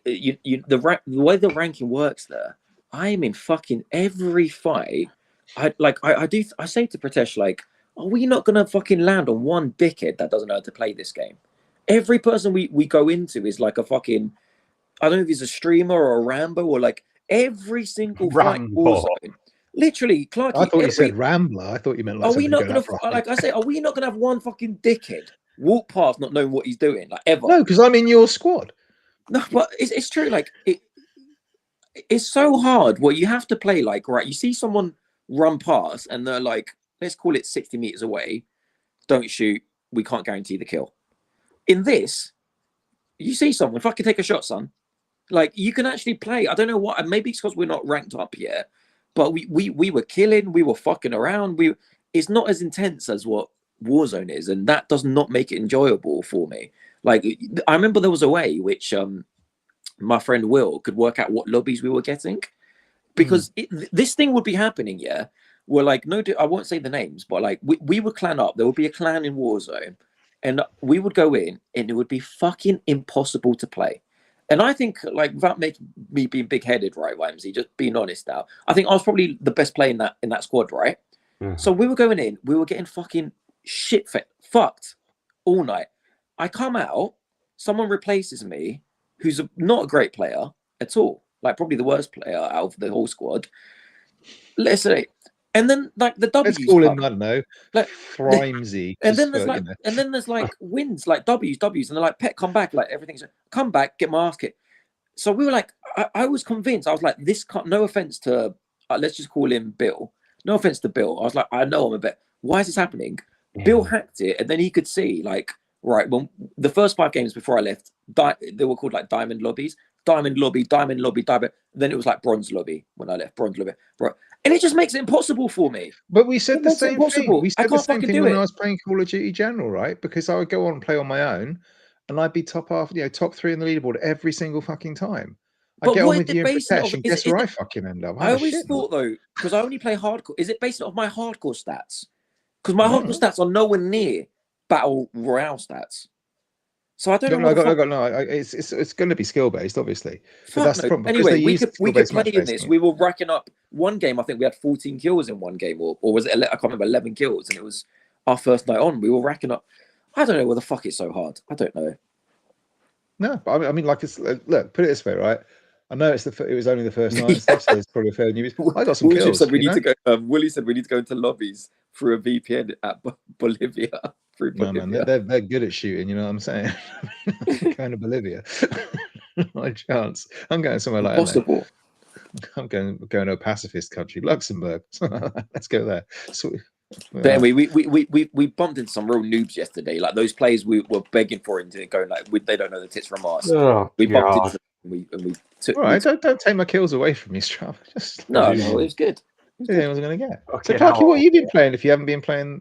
The way the ranking works there, I am in fucking every fight. I say to Pratesh, like, are we not gonna fucking land on one dickhead that doesn't know how to play this game? Every person we go into is like a fucking, I don't know if he's a streamer or a Rambo or like every single fight. Literally, Clark. I thought you said Rambler. I thought you meant like. Are we not gonna, like I say, are we not gonna have one fucking dickhead walk past not knowing what he's doing, like ever? No, because I'm in your squad. No, but it's true. Like it's so hard. Well, you have to play like, right. You see someone run past, and they're like, let's call it 60 meters away. Don't shoot. We can't guarantee the kill. In this, you see someone fucking take a shot, son. Like you can actually play. I don't know what. Maybe it's because we're not ranked up yet. But we were killing, we were fucking around. It's not as intense as what Warzone is, and that does not make it enjoyable for me. Like I remember there was a way which my friend Will could work out what lobbies we were getting, because this thing would be happening. Yeah, we're like, no, I won't say the names, but like we would clan up. There would be a clan in Warzone, and we would go in, and it would be fucking impossible to play. And I think, like, without making me being big-headed, right, Wimsey, just being honest now, I think I was probably the best player in that squad, right? Mm. So we were going in, we were getting fucking fucked all night. I come out, someone replaces me, who's not a great player at all, like probably the worst player out of the whole squad. Let's say, and then like the W's. Let's call him, I don't know, like Frimesy. And then there's like, and then there's like wins, like W's, and they're like, Pet, come back, like everything's come back, get my ass kicked. So we were like, I was convinced. I was like, this can't. No offense to, let's just call him Bill. No offense to Bill. I was like, I know I'm a bit. Why is this happening? Yeah. Bill hacked it, and then he could see like, right, when the first 5 games before I left, they were called like diamond lobbies. Diamond lobby, diamond lobby, diamond. Then it was like bronze lobby when I left. Bronze lobby, right? And it just makes it impossible for me. But we said the same thing. We said the same thing when I was playing Call of Duty General, right? Because I would go on and play on my own, and I'd be top 3 in the leaderboard every single fucking time. I get on with you and Pritesh, and guess where I fucking end up? I always thought though, because I only play hardcore. Is it based off my hardcore stats? Because my hardcore stats are nowhere near battle royale stats. So I don't know. It's going to be skill based, obviously. But that's the problem. Anyway, we could play in this. We were racking up one game. I think we had 14 kills in one game, or was it? I can't remember. 11 kills, and it was our first night on. We were racking up. I don't know why the fuck it's so hard. I don't know. No, but I mean, like, it's look. Put it this way, right? I know it was only the first night and stuff, so it's probably a fair news. I got some kills. Said we need to go. Willie said we need to go into lobbies through a VPN at Bolivia. No, man, they're good at shooting. You know what I'm saying? Going to Bolivia, not a chance. I'm going somewhere like Impossible. I'm going to a pacifist country, Luxembourg. Let's go there. So, but anyway, we bumped into some real noobs yesterday. Like those players we were begging for into going like they don't know the tits from us. We bumped into them and we took. All right, don't take my kills away from me, Strav. No, it was good. I wasn't going to get. So, Clarky, what have you been playing? If you haven't been playing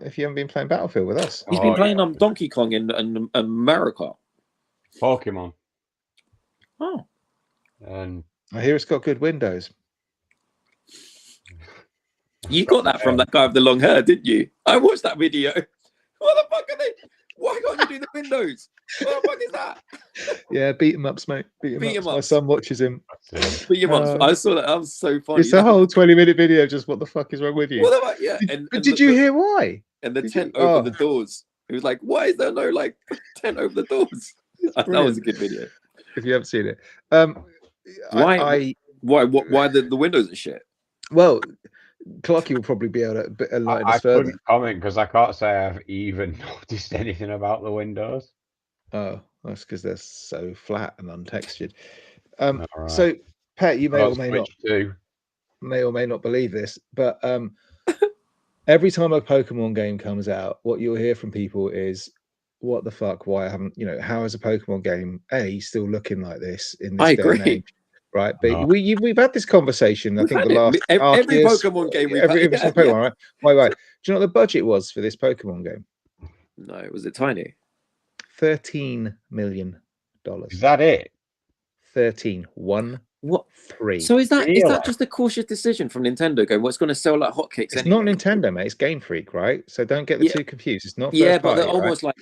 Battlefield with us, he's been playing Donkey Kong in America. Pokemon. Oh, and I hear it's got good windows. You got that from that guy with the long hair, didn't you? I watched that video. What the fuck are they? Why can't you do the windows? What the fuck is that? Yeah, beat him up, mate. Beat him up. My son watches him. Beat him up. I saw that. That was so funny. It's a whole 20-minute video. Just what the fuck is wrong with you? What about, yeah. Did you hear why? And the tent over the doors. It was like, why is there no like tent over the doors? That was a good video. If you haven't seen it, why the windows are shit? Well, Clarky will probably be able to enlighten us further. I couldn't comment because I can't say I've even noticed anything about the windows. Oh, that's because they're so flat and untextured. Right. So, Pat, you may or may not believe this, but every time a Pokemon game comes out, what you'll hear from people is, "What the fuck? Why haven't how is a Pokemon game still looking like this in this day and age?" Right, but we've had this conversation. I think the last every Pokemon game Pokemon, right? Wait. Do you know what the budget was for this Pokemon game? No, was it tiny? $13 million. Is that it? 13. 1 3. So is that just a cautious decision from Nintendo? Going, what's going to sell like hotcakes? It's not Nintendo, mate. It's Game Freak, right? So don't get the two confused. It's not. But they're almost like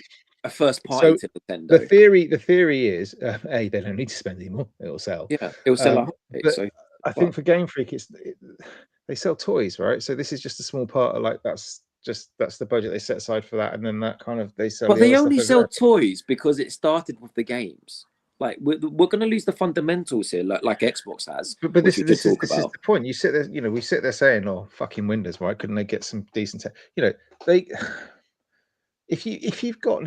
a first party to Nintendo. The theory is, they don't need to spend anymore. It'll sell. Yeah, it'll sell. I think for Game Freak, they sell toys, right? So this is just a small part of that's the budget they set aside for that, and then that kind of they sell. But they only sell toys because it started with the games. Like we're going to lose the fundamentals here, like Xbox has. But this is the point. You sit there, we sit there saying, "Oh, fucking Windows, why couldn't they get some decent?" They. If you've got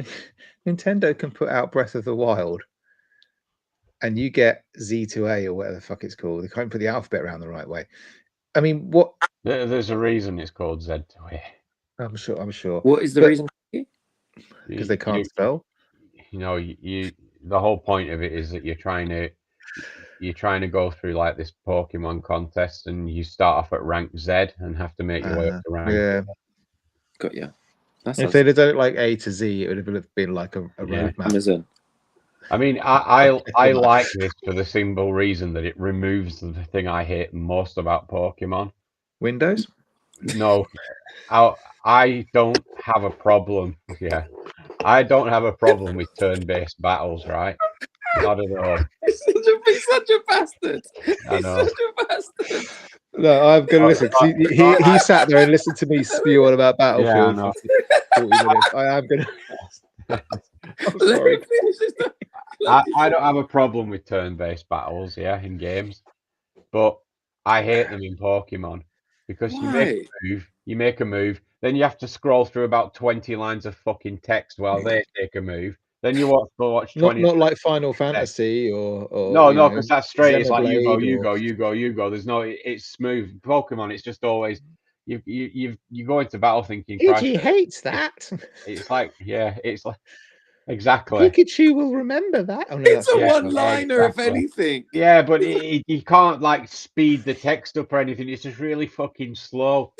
Nintendo can put out Breath of the Wild, and you get Z2A or whatever the fuck it's called, they can't put the alphabet around the right way. I mean, what? There's a reason it's called Z2A. I'm sure. What is the reason? Because they can't spell. The whole point of it is that you're trying to go through like this Pokemon contest, and you start off at rank Z and have to make your way up to rank. Yeah, got you. If they'd have done it like A to Z, it would have been like a roadmap. I mean, I like this for the simple reason that it removes the thing I hate most about Pokemon. Windows? No, I don't have a problem. Yeah, I don't have a problem with turn-based battles, right? Not at all. He's such a bastard. I know. He's such a bastard. No, I'm going to listen. He sat there and listened to me spew on about Battlefield for 40 minutes. I am going to... I'm sorry. I don't have a problem with turn-based battles, in games. But I hate them in Pokemon. Because you make a move, then you have to scroll through about 20 lines of fucking text while they take a move. Then you watch 20. Not like Final Fantasy or no, because that's straight. It's like you go. There's no. It's smooth. Pokemon. It's just always you go into battle thinking. Pidgey hates that. It's like it's like exactly. Pikachu will remember that. Oh, no, it's a one-liner, if anything. Yeah, but you can't like speed the text up or anything. It's just really fucking slow.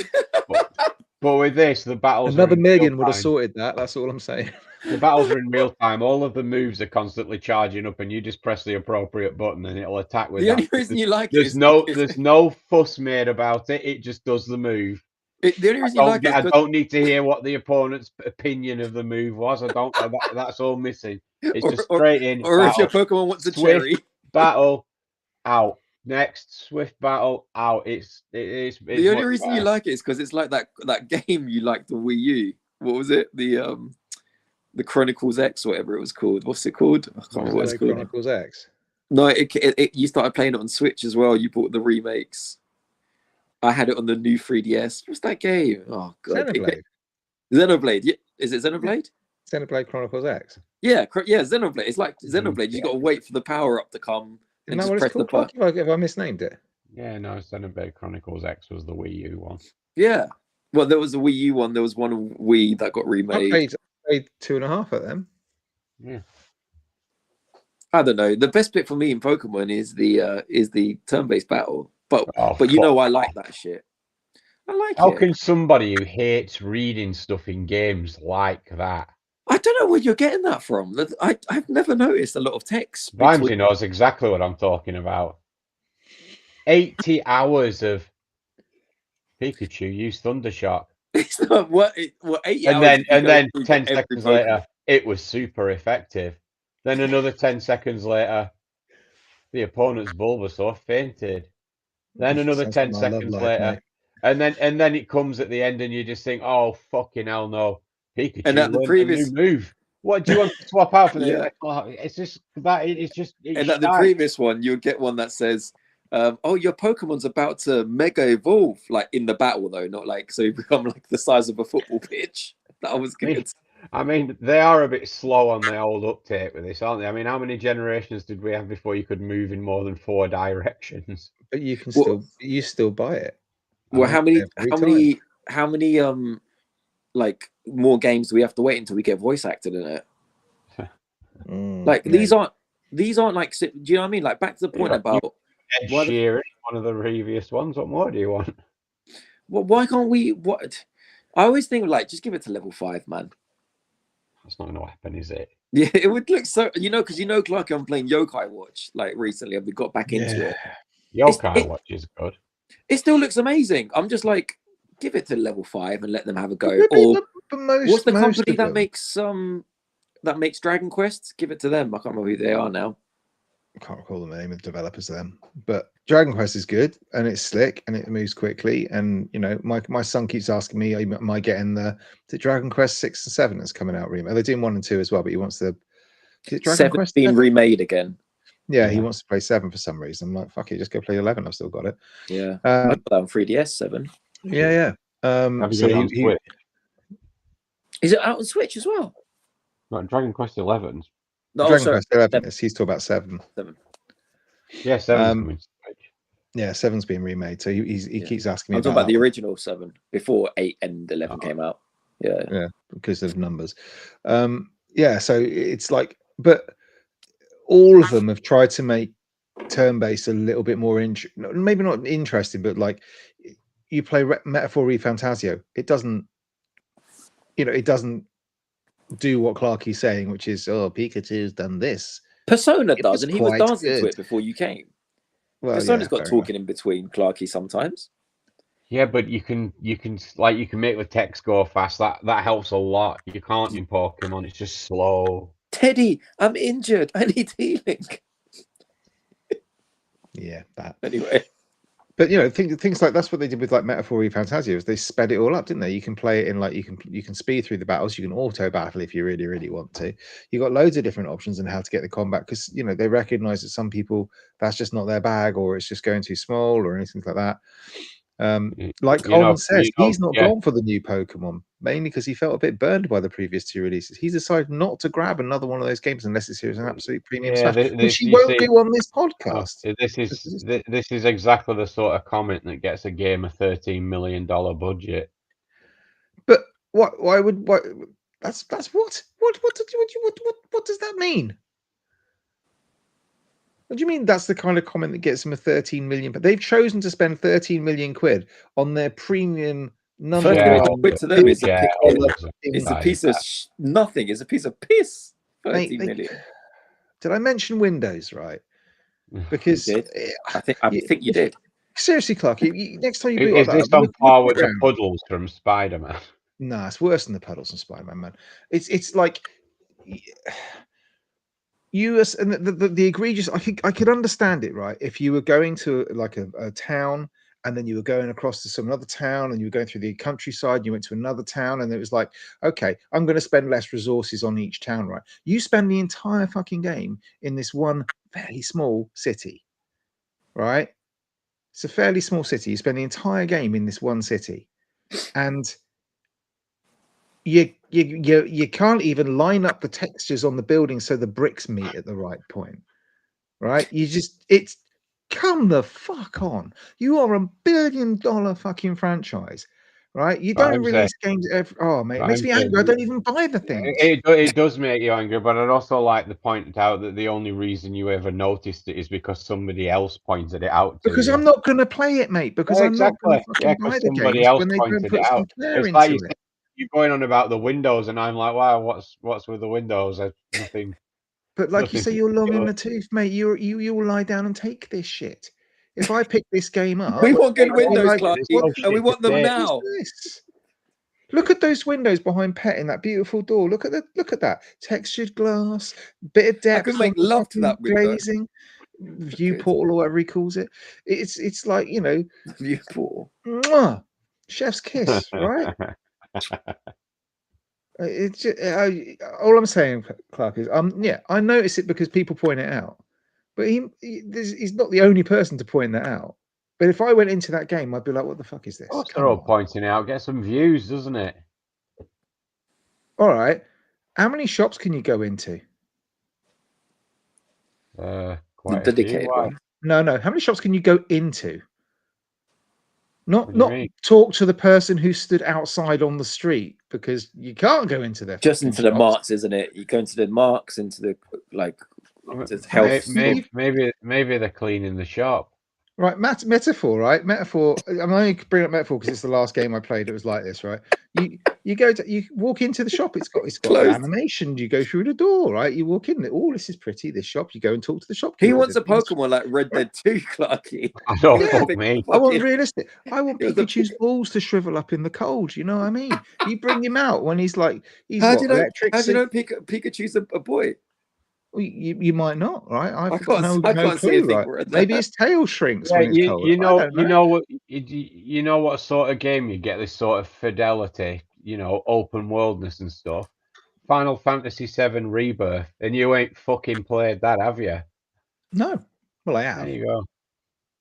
But with this, the battles another million would have sorted that. That's all I'm saying. The battles are in real time. All of the moves are constantly charging up, and you just press the appropriate button, and it'll attack with The that. only reason you like there's no fuss made about it. It just does the move. The only reason you like it, I don't need to hear what the opponent's opinion of the move was. I don't. That's all missing. It's just straight in. Or if your Pokemon wants a cherry, battle out. Next swift battle out. It's the only reason you like it is because it's like that game you liked, the Wii U. What was it? The Chronicles X, whatever it was called. What's it called? I can't remember what it's called. Chronicles X. No, you started playing it on Switch as well. You bought the remakes. I had it on the new 3DS. What's that game? Oh god, Xenoblade. Yeah. Is it Xenoblade? Xenoblade Chronicles X. Yeah, Xenoblade. It's like Xenoblade. You got to wait for the power up to come. Isn't that what it's called? Have I misnamed it? Yeah, no, Xenoblade Chronicles X was the Wii U one. Yeah. Well, there was the Wii U one. There was one Wii that got remade. I played 2.5 of them. Yeah. I don't know. The best bit for me in Pokemon is the turn-based battle. But you know I like that shit. I like it. How can somebody who hates reading stuff in games like that? I don't know where you're getting that from. I've never noticed a lot of text. Vimesy knows exactly what I'm talking about. 80 hours of Pikachu use Thundershock. It's not what 8 and hours. And then 10 seconds later, it was super effective. Then another 10 seconds later, the opponent's Bulbasaur fainted. Then another 10 seconds later, and then it comes at the end, and you just think, "Oh fucking hell, no!" Pikachu and at the previous new move. What do you want to swap out for? It's just that. It's just. And at the previous one, you'll get one that says, "Oh, your Pokemon's about to mega evolve," like in the battle though, not like so you become like the size of a football pitch. That was good. I mean, they are a bit slow on the old uptake with this, aren't they? I mean, how many generations did we have before you could move in more than 4 directions? But you can still buy it. Well, how many like more games do we have to wait until we get voice acted in it? Like these aren't like, do you know what I mean? Like back to the point about Ed Sheeran, one of the previous ones. What more do you want? Well, why can't we? What I always think, like, just give it to level 5, man. That's not going to happen, is it? Yeah, it would look so. Because Clark, I'm playing Yokai Watch like recently. I've got back into it. Yokai Watch is good. It still looks amazing. I'm just like, give it to level 5 and let them have a go. Or what's the company that makes Dragon Quest? Give it to them. I can't remember who they are now. I can't recall the name of the developers of them, but Dragon Quest is good and it's slick and it moves quickly. And my son keeps asking me, am I getting the Dragon Quest 6 and 7 that's coming out remake? They're doing 1 and 2 as well, but he wants the Dragon Quest being remade again. Yeah, he wants to play 7 for some reason. I'm like, fuck it, just go play 11. I've still got it. Yeah, I got that on 3DS 7. Yeah. Is it out on Switch as well? Right, Dragon Quest 11. No, Dragon Quest 11. He's talking about 7. 7. Yeah, 7. Yeah, 7's being remade. So he keeps asking me. I'm talking about the original 7 before 8 and 11 came out. Yeah, because of numbers. So it's like, but all of them have tried to make turn-based a little bit more maybe not interesting, but like you play Metaphor ReFantazio, it doesn't do what Clarky's saying, which is, Pikachu's done this. Persona does, and he was dancing to it before you came. Well, Persona's got talking in between Clarky sometimes. Yeah, but you can make the text go fast. That helps a lot. You can't in Pokemon. It's just slow. Teddy, I'm injured. I need healing. Yeah, that. Anyway. But things like that's what they did with like Metaphor ReFantazio, is they sped it all up, didn't they? You can play it in like you can speed through the battles, you can auto battle if you really, really want to. You got loads of different options on how to get the combat, because they recognize that some people that's just not their bag, or it's just going too small or anything like that. Like Coleman says, he's not gone for the new Pokemon, mainly because he felt a bit burned by the previous 2 releases. He's decided not to grab another one of those games unless it's an absolute premium stuff, which he won't do on this podcast. This is exactly the sort of comment that gets a game a $13 million budget. But what that's what does that mean? What do you mean that's the kind of comment that gets them a 13 million? But they've chosen to spend 13 million quid on their premium None First of image them. to them is Yeah, it's a piece of nothing. It's a piece of piss. 30 Mate, million. Did I mention Windows right? Because I think you did. Seriously, Clark, next time you boot Is this on par with the puddles from Spider-Man? No, it's worse than the puddles from Spider-Man, man. It's like US and the egregious. I could understand it, right? If you were going to like a town and then you were going across to some other town and you were going through the countryside, you went to another town, and it was like, okay, I'm going to spend less resources on each town, right? You spend the entire fucking game in this one fairly small city, right? It's a fairly small city. You spend the entire game in this one city, and you can't even line up the textures on the building so the bricks meet at the right point, right? It's come the fuck on. You are $1 billion fucking franchise, right? You don't release games every. Oh mate, it makes me angry. I don't even buy the things. It does make you angry, but I'd also like to point out that the only reason you ever noticed it is because somebody else pointed it out to because you. I'm not going to play it, mate. Because I'm not going to fucking buy the games when they don't put some care into it. You're going on about the Windows, and I'm like, wow, what's with the Windows? Nothing. But like you say, you're long in the tooth, mate. You will lie down and take this shit. If I pick this game up, we want good Windows, Clarky, and we want them now. Look at those windows behind Pet in that beautiful door. Look at that textured glass, bit of depth. I could make love to that glazing, viewport or whatever he calls it. It's like, you know, viewport, chef's kiss, right? It's just, all I'm saying, Clark, is I notice it because people point it out, but he's not the only person to point that out. But if I went into that game, I'd be like, what the fuck is this? They're all pointing out, get some views, doesn't it? All right, how many shops can you go into? Quite dedicated one. No, how many shops can you go into? Not talk to the person who stood outside on the street, because you can't go into their just into the marks, isn't it? You go into the marks, into the health. Maybe they're cleaning the shop. Right, metaphor, right? Metaphor. I'm only bringing up metaphor because it's the last game I played. It was like this, right? You walk into the shop. It's got animation. You go through the door, right? You walk in. Oh, this is pretty. This shop. You go and talk to the shopkeeper. He wants a Pokemon like Red Dead 2, Clarky. I don't fuck me. I want realistic. I want Pikachu's balls to shrivel up in the cold. You know what I mean? You bring him out when he's like electric. How do you know Pikachu's a boy? Well, you might not, right? I can't see a thing. Right? Maybe his tail shrinks. Yeah, when it's cold. you know what sort of game you get this sort of fidelity, open worldness and stuff. Final Fantasy VII Rebirth, and you ain't fucking played that, have you? No. Well, I have. There you go.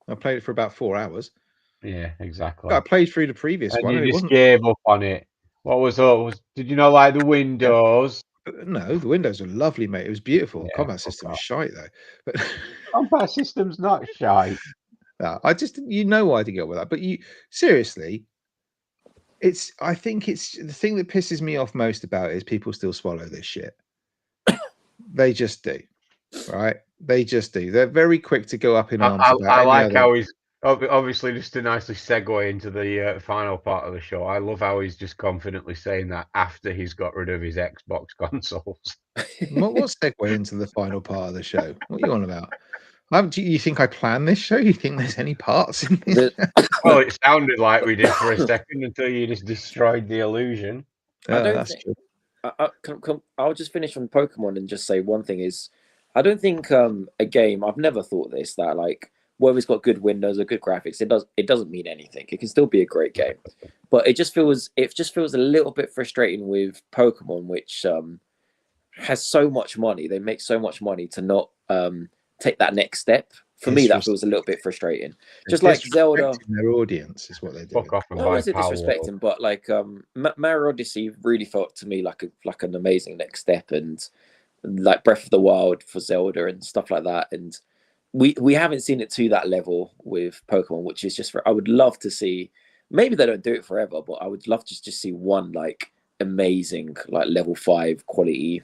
I played it for about 4 hours. Yeah, exactly. I played through the previous one. You just gave up on it. What was up? Did you not like the Windows? No, the windows are lovely, mate. It was beautiful. The combat system is shite though. But combat system's not shite. No, I just why I didn't get with that. But seriously, I think it's the thing that pisses me off most about it is people still swallow this shit. They just do, right? They just do. They're very quick to go up in arms. I like how he's obviously just to nicely segue into the final part of the show. I love how he's just confidently saying that after he's got rid of his Xbox consoles. What's segue into the final part of the show? What are you on about? Do you think I planned this show? You think there's any parts in this? Well, it sounded like we did for a second until you just destroyed the illusion. That's true. I'll just finish on Pokemon and just say one thing is, I don't think a game. I've never thought this that like. Whether it's got good windows or good graphics, it doesn't mean anything. It can still be a great game, but it just feels a little bit frustrating with Pokemon, which has so much money. They make so much money to not take that next step. For me, that feels a little bit frustrating. Just like Zelda, their audience is what they do. Fuck off and not is it disrespecting, but like Mario Odyssey really felt to me like an amazing next step, and like Breath of the Wild for Zelda and stuff like that, and. We haven't seen it to that level with Pokemon, which is just I would love to see. Maybe they don't do it forever, but I would love to just see one like amazing like level 5 quality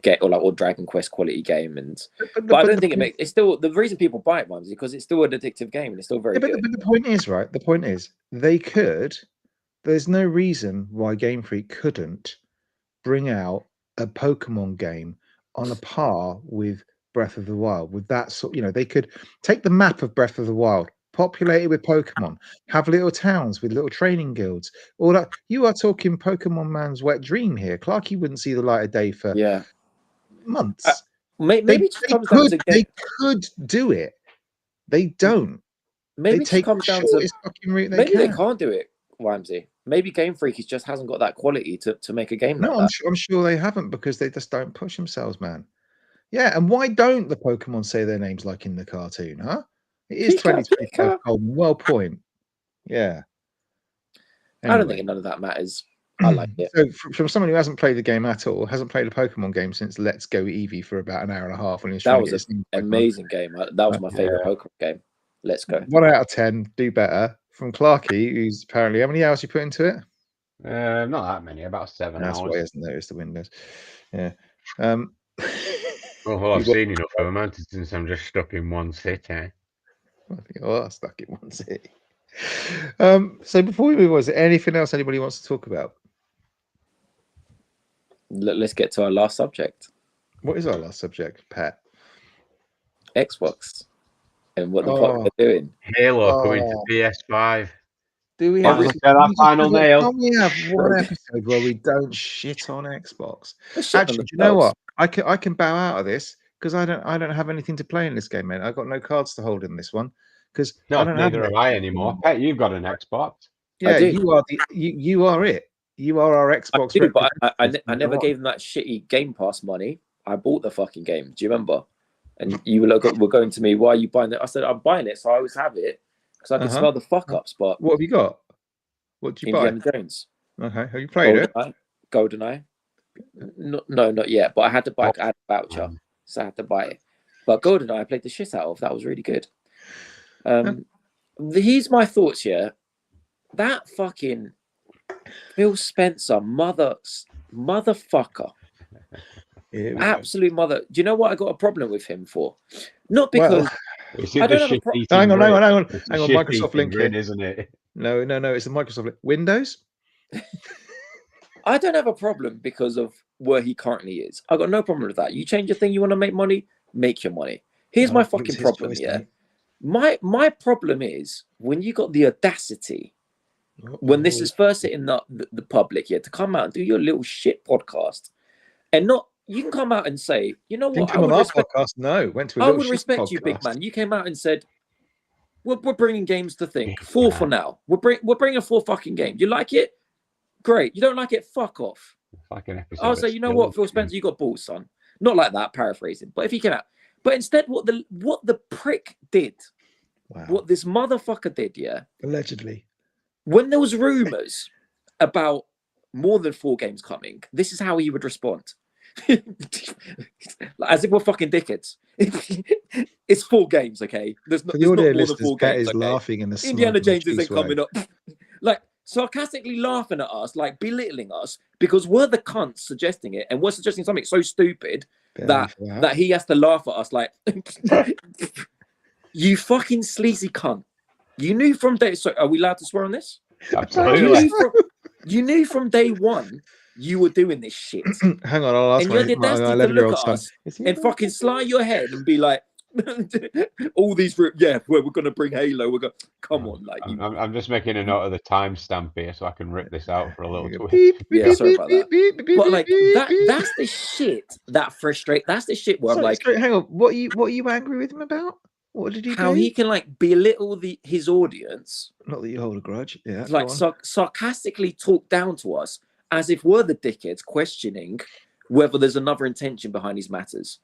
game or Dragon Quest quality game. And but I don't think it's still the reason people buy it, is because it's still an addictive game and it's still very good. But the point is, right? The point is they could there's no reason why Game Freak couldn't bring out a Pokemon game on a par with Breath of the Wild. With that sort, they could take the map of Breath of the Wild, populate it with Pokemon, have little towns with little training guilds. All that. You are talking Pokemon Man's wet dream here. Clarky wouldn't see the light of day for months. Maybe they could do it. They don't. Maybe they it comes down to fucking route maybe they can't do it, Whamsy. Maybe Game Freak just hasn't got that quality to make a game like that. I'm sure they haven't, because they just don't push themselves, man. Yeah, and why don't the Pokemon say their names like in the cartoon, huh? It is 2025 Golden. Well point. Yeah. Anyway. I don't think none of that matters. I like it. So from someone who hasn't played the game at all, hasn't played a Pokemon game since Let's Go Eevee for about an hour and a half, when that was an amazing game. That was my favorite Pokemon game. Let's Go. 1 out of 10. Do better. From Clarky, who's apparently, how many hours you put into it? Not that many. About 7 hours. That's why he hasn't noticed the windows. Yeah. Well, I've seen enough of them since I'm just stuck in one city. Well, stuck in one city. So before we move on, is there anything else anybody wants to talk about? Let's get to our last subject. What is our last subject, Pat? Xbox and what the fuck they're doing. Halo coming to PS5. Do we have that final nail? Can we have one episode where we don't shit on Xbox? Actually, do you know what? I can bow out of this, because I don't have anything to play in this game, man. I've got no cards to hold in this one, because neither have I anymore. Pat, you've got an Xbox. Yeah, you are you are it. You are our Xbox. I do, but I never gave them that shitty Game Pass money. I bought the fucking game. Do you remember? And you were going to me, why are you buying it? I said, I'm buying it, so I always have it, because I can smell the fuck ups. But what have you got? What did you buy? Indiana Jones. Okay, have you played it? GoldenEye. No, not yet. But I had to buy. I had a voucher, so I had to buy it. But GoldenEye, I played the shit out of. That was really good. Here's my thoughts here. That fucking Phil Spencer, motherfucker. Absolute mother. Do you know what I got a problem with him for? Not because I don't have a hang on. Microsoft link, isn't it? No. It's the Microsoft link. Windows. I don't have a problem because of where he currently is. I got no problem with that. You change your thing. You want to make money. Make your money. Here's my fucking problem. My problem is when you got the audacity. When this is first hitting the public, to come out and do your little shit podcast, and not. You can come out and say, you know what? I would respect you, big man. You came out and said, we're bringing games to think. 4 for now. We're bringing 4 fucking games. You like it? Great. You don't like it? Fuck off. I'll say, you know what, Phil Spencer, you got balls, son. Not like that, paraphrasing. But if he came out, but instead, what the prick did, what this motherfucker did, allegedly, when there was rumors about more than 4 games coming, this is how he would respond. As if we're fucking dickheads. It's 4 games, okay? There's not more than 4 games. Okay? Laughing in the Indiana Jones isn't coming up. Like sarcastically laughing at us, like belittling us, because we're the cunts suggesting it, and we're suggesting something so stupid that he has to laugh at us. Like, you fucking sleazy cunt! You knew from day. So, are we allowed to swear on this? Absolutely. You knew from day one. You were doing this shit. Hang on, I'll ask and you had the audacity to look at us and fucking slide your head and be like, all these, we're going to bring Halo. We're going, come on, like. I'm just making a note of the timestamp here so I can rip this out for a little tweet. Yeah, sorry about that. But like that's the shit that frustrates. That's the shit where I'm like, hang on, what are you angry with him about? What did he do? How he can like belittle his audience. Not that you hold a grudge. Yeah. Like sarcastically talk down to us as if we're the dickheads questioning whether there's another intention behind his matters.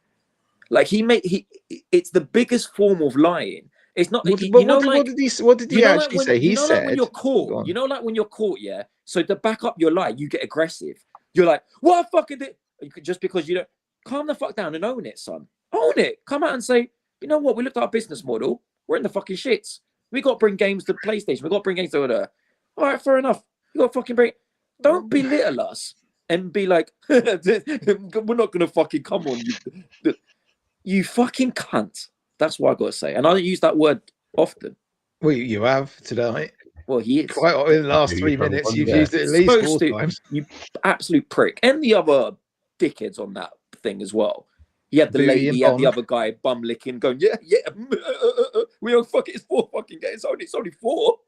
Like it's the biggest form of lying. It's not. What did he actually say? He said, like when you're caught, like when you're caught, yeah. So to back up your lie, you get aggressive. You're like, what fucking did? Just because you don't calm the fuck down and own it, son. Own it. Come out and say, you know what? We looked at our business model. We're in the fucking shits. We got to bring games to PlayStation. We got to bring games to other. All right, fair enough. You got to fucking bring. Don't belittle us and be like, we're not gonna fucking come on you. You fucking cunt. That's what I got to say. And I don't use that word often. Well, you have today. Well, he is. Quite in the last 3 minutes, you've used it at least 4 times. You absolute prick. And the other dickheads on that thing as well. He had the lady, he had the other guy bum licking, going, yeah. We don't fuck it. It's 4 fucking games. It's only 4.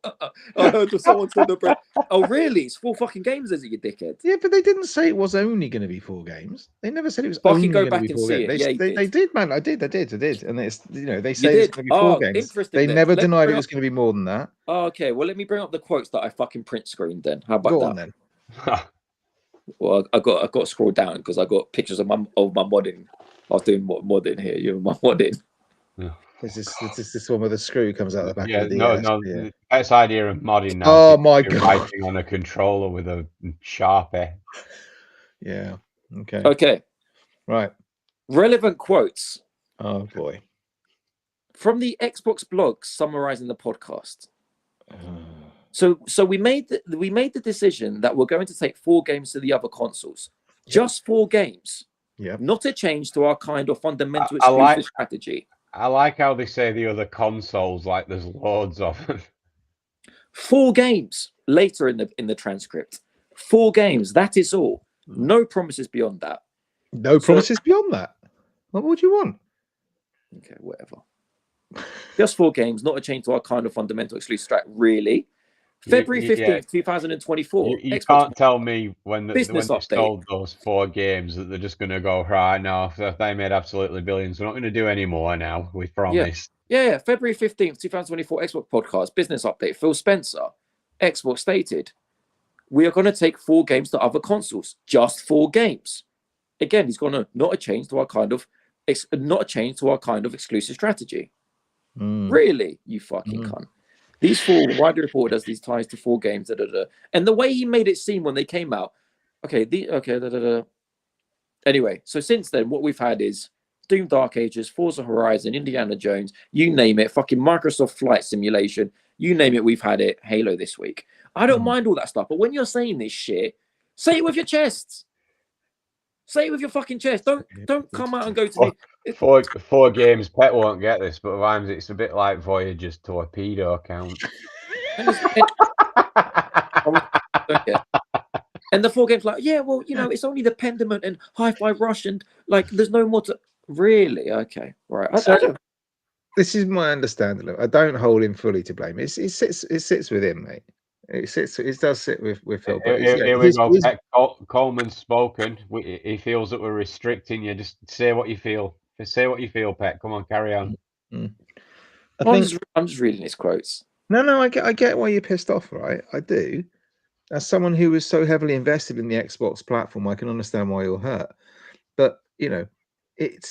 I heard someone said the oh, really? It's 4 fucking games, is it, you dickhead? Yeah, but they didn't say it was only going to be 4 games. They never said it was only going to be 4 games. They did, man. I did. And it's, they say it's going to be 4 games. They never denied it was going to be more than that. Oh, okay. Well, let me bring up the quotes that I fucking print screened then. How about Go that? on, then. Well, I got to scroll down because I got pictures of my modding. I was doing modding here. You know, my modding. Yeah. Is this one where the screw comes out the back of the DS? No. The best idea of modding now. Oh my god! Writing on a controller with a Sharpie. Yeah. Okay. Okay. Right. Relevant quotes. Oh boy. From the Xbox blog summarizing the podcast. So we made the decision that we're going to take 4 games to the other consoles. Just 4 games. Yeah. Not a change to our kind of fundamental exclusive strategy. I like how they say the other consoles, like there's loads of them. 4 games later in the transcript. 4 games. That is all. No promises beyond that. No promises beyond that. What would you want? Okay, whatever. Just 4 games. Not a change to our kind of fundamental exclusive strategy. Really. February 15th, 2024. You can't tell me when they sold those 4 games that they're just going to go, right, now, if they made absolutely billions, we're not going to do any more now, we promise. Yeah. February 15th, 2024, Xbox podcast, business update. Phil Spencer, Xbox stated, we are going to take 4 games to other consoles. Just 4 games. Again, he's going to not a change to our kind of exclusive strategy. Really, you fucking cunt. These 4 widely reported as these ties to 4 games, and the way he made it seem when they came out. Anyway, so since then, what we've had is Doom Dark Ages, Forza Horizon, Indiana Jones, you name it, fucking Microsoft Flight Simulation, you name it, we've had it. Halo this week. I don't mind all that stuff, but when you're saying this shit, say it with your chests. Say it with your fucking chest. Don't come out and go to me. 4 games. Pet won't get this, but Vimes, it's a bit like Voyager's torpedo account. And the 4 games, like, yeah, well, you know, it's only the Pendament and Hi-Fi Rush, and like, there's no more to really. Okay, right. This is my understanding. I don't hold him fully to blame. It sits with him, mate. It does sit with Phil. Here we go. Coleman's spoken. He feels that we're restricting you. Just say what you feel. Just say what you feel, Pet. Come on, carry on. I'm just reading his quotes. No, I get why you're pissed off, right? I do. As someone who was so heavily invested in the Xbox platform, I can understand why you're hurt. But you know, it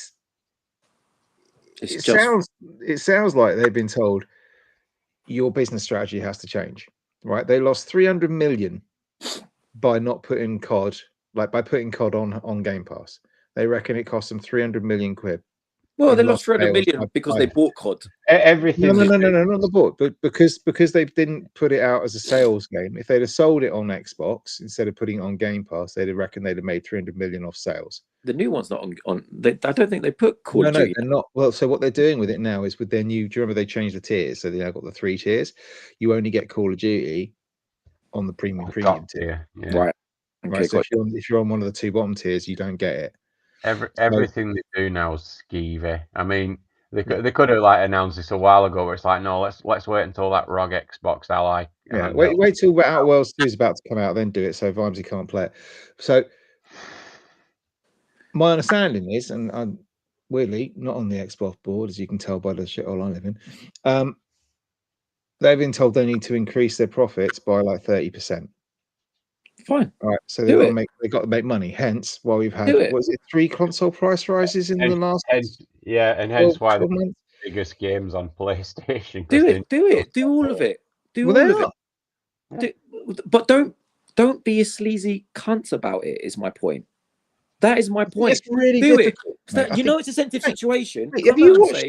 sounds like they've been told your business strategy has to change. Right, they lost 300 million by not putting COD, by putting COD on Game Pass. They reckon it cost them 300 million quid. Well, they lost 300 million because they bought COD. Everything. No, not the board, but because they didn't put it out as a sales game. If they'd have sold it on Xbox instead of putting it on Game Pass, they'd have reckoned they'd have made 300 million off sales. The new one's not on. I don't think they put Call of Duty. No, they're not. Well, so what they're doing with it now is with their new. Do you remember they changed the tiers? So they now got the 3 tiers. You only get Call of Duty on the premium tier. Yeah. Right. Okay, so if you're on one of the 2 bottom tiers, you don't get it. Everything they do now is skeevy. I mean, they could have announced this a while ago, where it's like, no, let's wait until that ROG Xbox Ally. Yeah, wait till Outer Worlds 2 is about to come out, then do it. So Vimesy can't play it. So my understanding is, and I'm weirdly not on the Xbox board, as you can tell by the shithole I live in. They've been told they need to increase their profits by 30%. Fine. All right, so they got to make money. Hence, why we've had 3 console price rises in the last. Hence why the biggest games on PlayStation. Do all of it. But don't be a sleazy cunt about it. Is my point. That is my point. It's really difficult. You know, it's a sensitive situation. Have you watched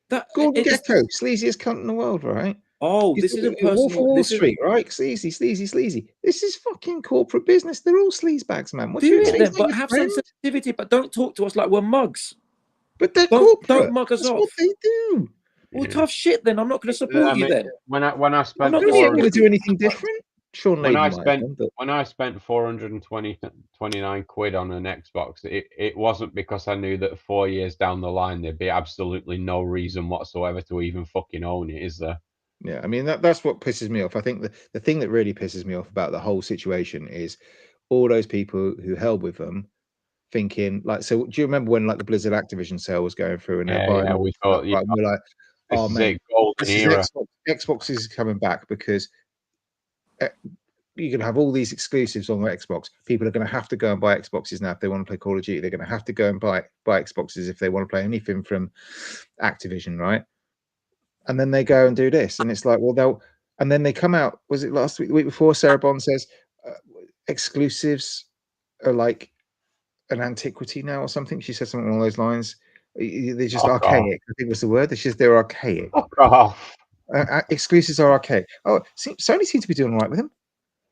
that? Gordon Gekko, sleaziest cunt in the world, right? Oh, this is a personal. Wolf of Wall Street, right? Sleazy. This is fucking corporate business. They're all sleazebags, man. What do it then, but have sensitivity. But don't talk to us like we're mugs. But they're corporate. Don't mug us off. That's what they do. Well, tough shit. Then I'm not going to support you. Then when I spent, I'm not going to do anything different. Sean when I Layden spent 429 quid on an Xbox, it wasn't because I knew that 4 years down the line there'd be absolutely no reason whatsoever to even fucking own it, is there? Yeah, I mean that's what pisses me off. I think the thing that really pisses me off about the whole situation is all those people who held with them thinking like, so do you remember when like the Blizzard Activision sale was going through and they're buying we thought, right? We're like, oh man, this is Xbox is coming back because you're going to have all these exclusives on Xbox. People are going to have to go and buy Xboxes now if they want to play Call of Duty. They're going to have to go and buy Xboxes if they want to play anything from Activision, right? And then they go and do this, and it's like, well, and then they come out. Was it last week, the week before? Sarah Bond says exclusives are like an antiquity now or something. She said something along those lines. They're just archaic. I think was the word. They're archaic. Exclusives are archaic. Oh, Sony seems to be doing all right with them.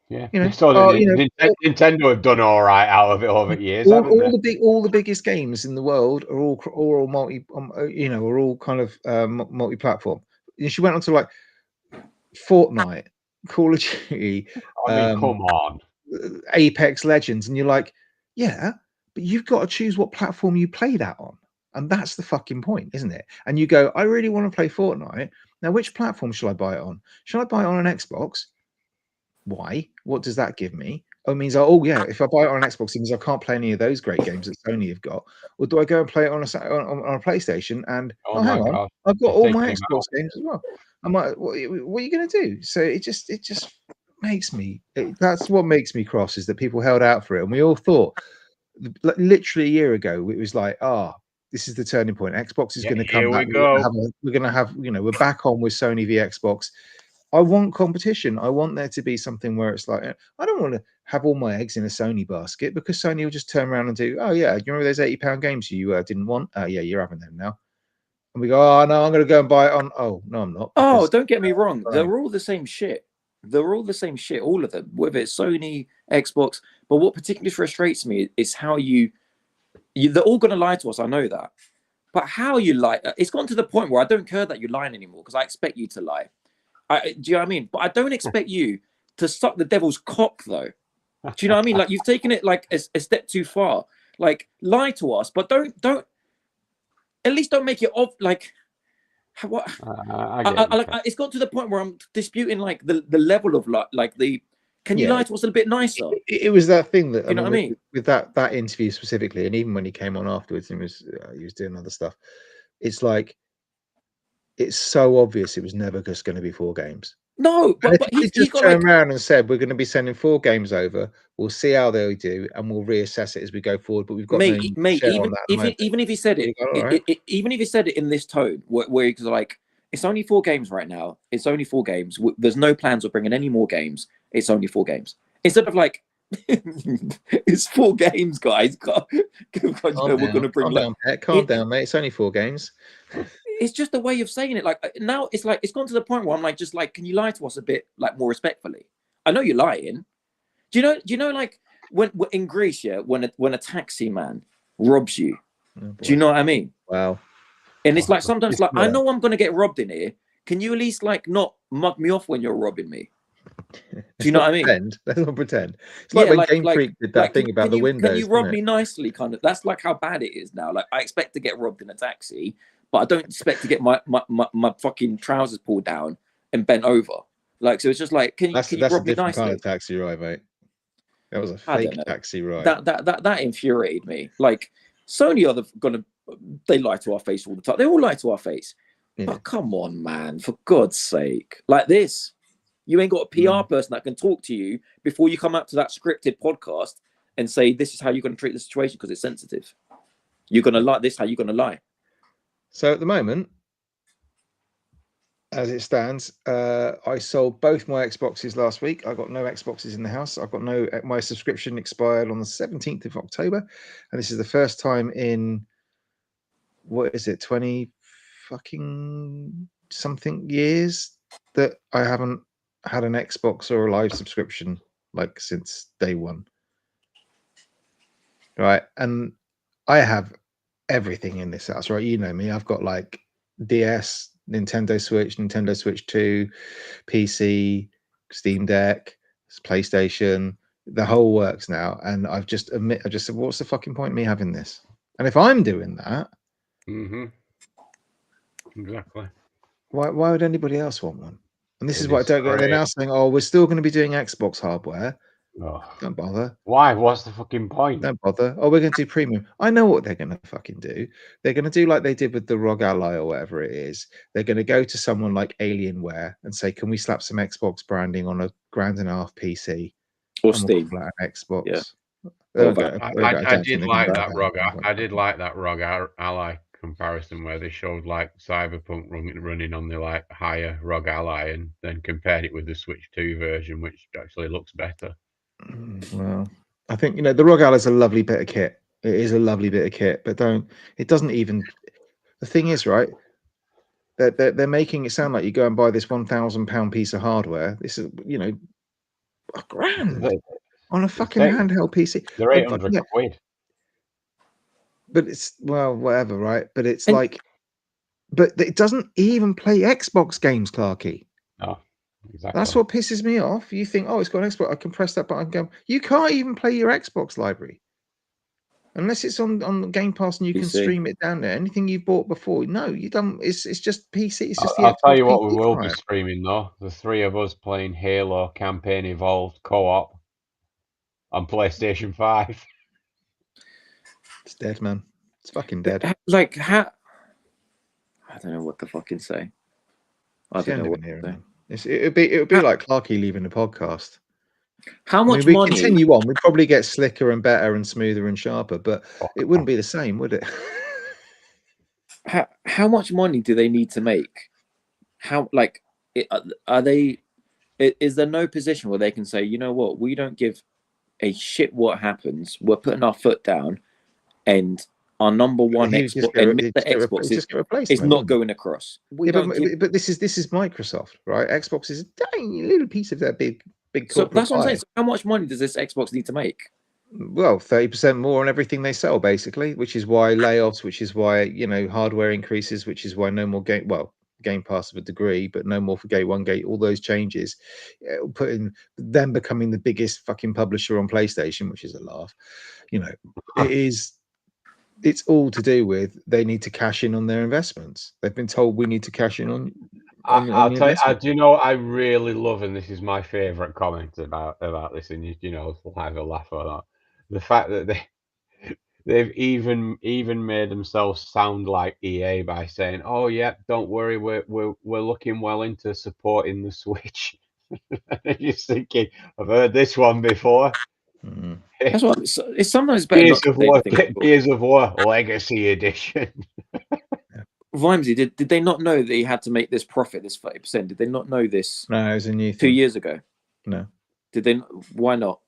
Yeah, so Nintendo have done all right out of it over years. All the biggest games in the world are all multi, are all kind of multi-platform. She went on to like Fortnite, Call of Duty. I mean, come on, Apex Legends, and you're like, yeah, but you've got to choose what platform you play that on, and that's the fucking point, isn't it? And you go, I really want to play Fortnite. Now, which platform shall I buy it on? Shall I buy it on an Xbox? Why? What does that give me? Oh, it means, oh yeah, if I buy it on an Xbox, it means I can't play any of those great games that Sony have got. Or do I go and play it on a PlayStation? And hang on, God. I've got all my Xbox games as well. I'm like, what are you going to do? So it just makes me. That's what makes me cross, is that people held out for it, and we all thought, literally a year ago, it was like, this is the turning point. Xbox is going to come back. We're going to have, we're back on with Sony v Xbox. I want competition. I want there to be something where it's like, I don't want to have all my eggs in a Sony basket, because Sony will just turn around and do, oh yeah, you remember those £80 games you didn't want? Yeah, you're having them now. And we go, oh no, I'm going to go and buy it on. Oh no, I'm not. Oh, don't get me wrong. They're all the same shit. They're all the same shit, all of them, whether it's Sony, Xbox. But what particularly frustrates me is how they're all going to lie to us. I know that. But how you lie, it's gone to the point where I don't care that you're lying anymore, because I expect you to lie. Do you know what I mean? But I don't expect you to suck the devil's cock, though. Do you know what I mean? Like, you've taken it like a step too far. Like, lie to us, but don't. At least don't make it off. Like, what? It's got to the point where I'm disputing like the level of like the. Can you lie to us a bit nicer? It was that thing that, you know what I mean? With that interview specifically, and even when he came on afterwards, and he was doing other stuff. It's like, it's so obvious it was never just going to be 4 games. No, but he just turned around and said, we're going to be sending 4 games over. We'll see how they do, and we'll reassess it as we go forward. But we've got mate, even if he said it, even if he said it in this tone, where he's like, it's only 4 games right now. It's only 4 games. There's no plans of bringing any more games. It's only 4 games. Instead of like, it's 4 games, guys. We're going to bring. Calm down, mate. It's only 4 games. It's just a way of saying it. Like, now it's like, it's gone to the point where I'm like, just like, can you lie to us a bit like more respectfully? I know you're lying. Do you know like when in Greece, yeah, when a taxi man robs you, do you know what I mean? Wow. And it's like, sometimes like, I know I'm gonna get robbed in here. Can you at least like not mug me off when you're robbing me? Do you know what I mean? Let's not pretend. It's like when Game Freak did that thing about the windows. Can you rob me nicely? Kind of. That's like how bad it is now. Like, I expect to get robbed in a taxi, but I don't expect to get my fucking trousers pulled down and bent over. Like, so it's just like, can you rob me nicely? Kind of taxi ride, mate. That was a fake taxi ride. That infuriated me. Like, Sony they lie to our face all the time. They all lie to our face. Yeah. But come on, man, for God's sake. Like this. You ain't got a PR person that can talk to you before you come out to that scripted podcast and say, this is how you're going to treat the situation because it's sensitive. You're going to lie. This is how you're going to lie. So at the moment, as it stands, I sold both my Xboxes last week. I got no Xboxes in the house. I've got my subscription expired on the 17th of October. And this is the first time in, 20 fucking something years that I haven't had an Xbox or a live subscription like since day one. Right. And I have everything in this house, right? You know me. I've got like DS, Nintendo Switch 2, PC, Steam Deck, PlayStation, the whole works now. And I just said, what's the fucking point of me having this? And if I'm doing that, exactly. Why would anybody else want one? And this is what I don't get. They're now saying, "Oh, we're still going to be doing Xbox hardware." Oh. Don't bother. Why? What's the fucking point? Don't bother. Oh, we're going to do premium. I know what they're going to fucking do. They're going to do like they did with the ROG Ally or whatever it is. They're going to go to someone like Alienware and say, "Can we slap some Xbox branding on a $1,500 PC or Steam an Xbox?" Yeah. I did like that ROG. I did like that ROG Ally comparison where they showed like Cyberpunk running on the like higher ROG Ally and then compared it with the Switch 2 version, which actually looks better. Well, I think the ROG Ally is a lovely bit of kit. It is a lovely bit of kit, but it doesn't even. The thing is, right? They're making it sound like you go and buy this £1,000 piece of hardware. This is $1,000 on a fucking handheld PC. They're 800 quid. But it's whatever, right? But it's but it doesn't even play Xbox games, Clarky. No, exactly. That's what pisses me off. You think, oh, it's got an Xbox, I can press that button and go. You can't even play your Xbox library. Unless it's on Game Pass and you can stream it down there. Anything you bought before, no, you don't. It's just PC. It's just I'll tell you what, we will be streaming though. The three of us playing Halo Campaign Evolved co-op on PlayStation 5. It's dead, man. It's fucking dead. Like how? I don't know what to fucking say. I don't know what to say. It would be like Clarky leaving the podcast. How much we money? Continue on. We'd probably get slicker and better and smoother and sharper, but it wouldn't be the same, would it? How much money do they need to make? Are they? Is there no position where they can say, you know what, we don't give a shit what happens. We're putting our foot down, and our number one Xbox is not going across. But this is Microsoft, right? Xbox is a tiny little piece of that big. So that's what I'm saying. So how much money does this Xbox need to make? Well, 30% more on everything they sell, basically, which is why layoffs, which is why hardware increases, which is why no more Game Pass of a degree, but no more for Gate 1, Gate, all those changes, putting them becoming the biggest fucking publisher on PlayStation, which is a laugh. It's all to do with they need to cash in on their investments. They've been told we need to cash in on. I'll tell you, do you know what I really love, and this is my favourite comment about this, and we'll have a laugh at that. The fact that they've even made themselves sound like EA by saying, "Oh yeah, don't worry, we're looking well into supporting the Switch." And you're thinking, I've heard this one before. Mm-hmm. That's what it's sometimes better. Gears of War Legacy Edition. Vimesy, did they not know that he had to make this profit, this 30%? Did they not know this? No, it was a new thing. 2 years ago. No. Did they? Why not?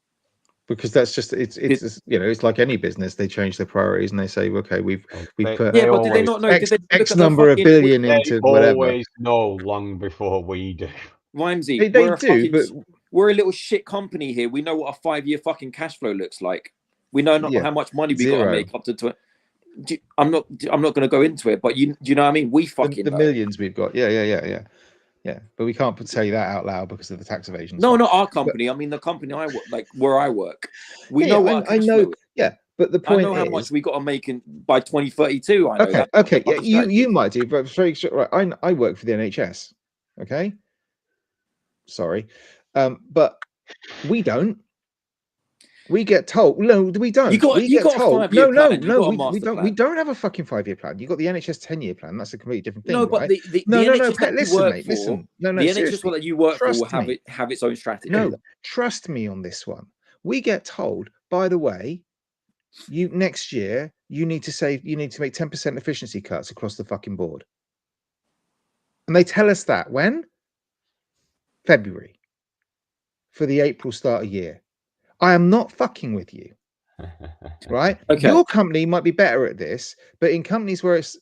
Because that's just it's like any business. They change their priorities and they say, okay, we've put but did they not know? X number of billion into whatever. They always know long before we do. Vimesy, they do, but we're a little shit company here. We know what a 5-year fucking cash flow looks like. We know how much money we got to make up to. I'm not going to go into it, but do you know what I mean? We fucking the millions we've got. Yeah. But we can't say that out loud because of the tax evasion. No, not our company. I mean the company I work, like where I work. We know what I know. Yeah, but the point I know how much we got to make by 2032. I know okay. Yeah, you might do, but very right. I work for the NHS. Okay. Sorry, but we don't. We get told no, we don't. We get told no. We don't. We don't have a fucking 5-year plan. You got the NHS 10-year plan. That's a completely different thing. No, but right? Listen. No, the NHS that you work for will have its own strategy. No, trust me on this one. We get told, by the way, next year you need to make 10% efficiency cuts across the fucking board, and they tell us that when February for the April start of year. I am not fucking with you, right? Okay. Your company might be better at this, but in companies where it's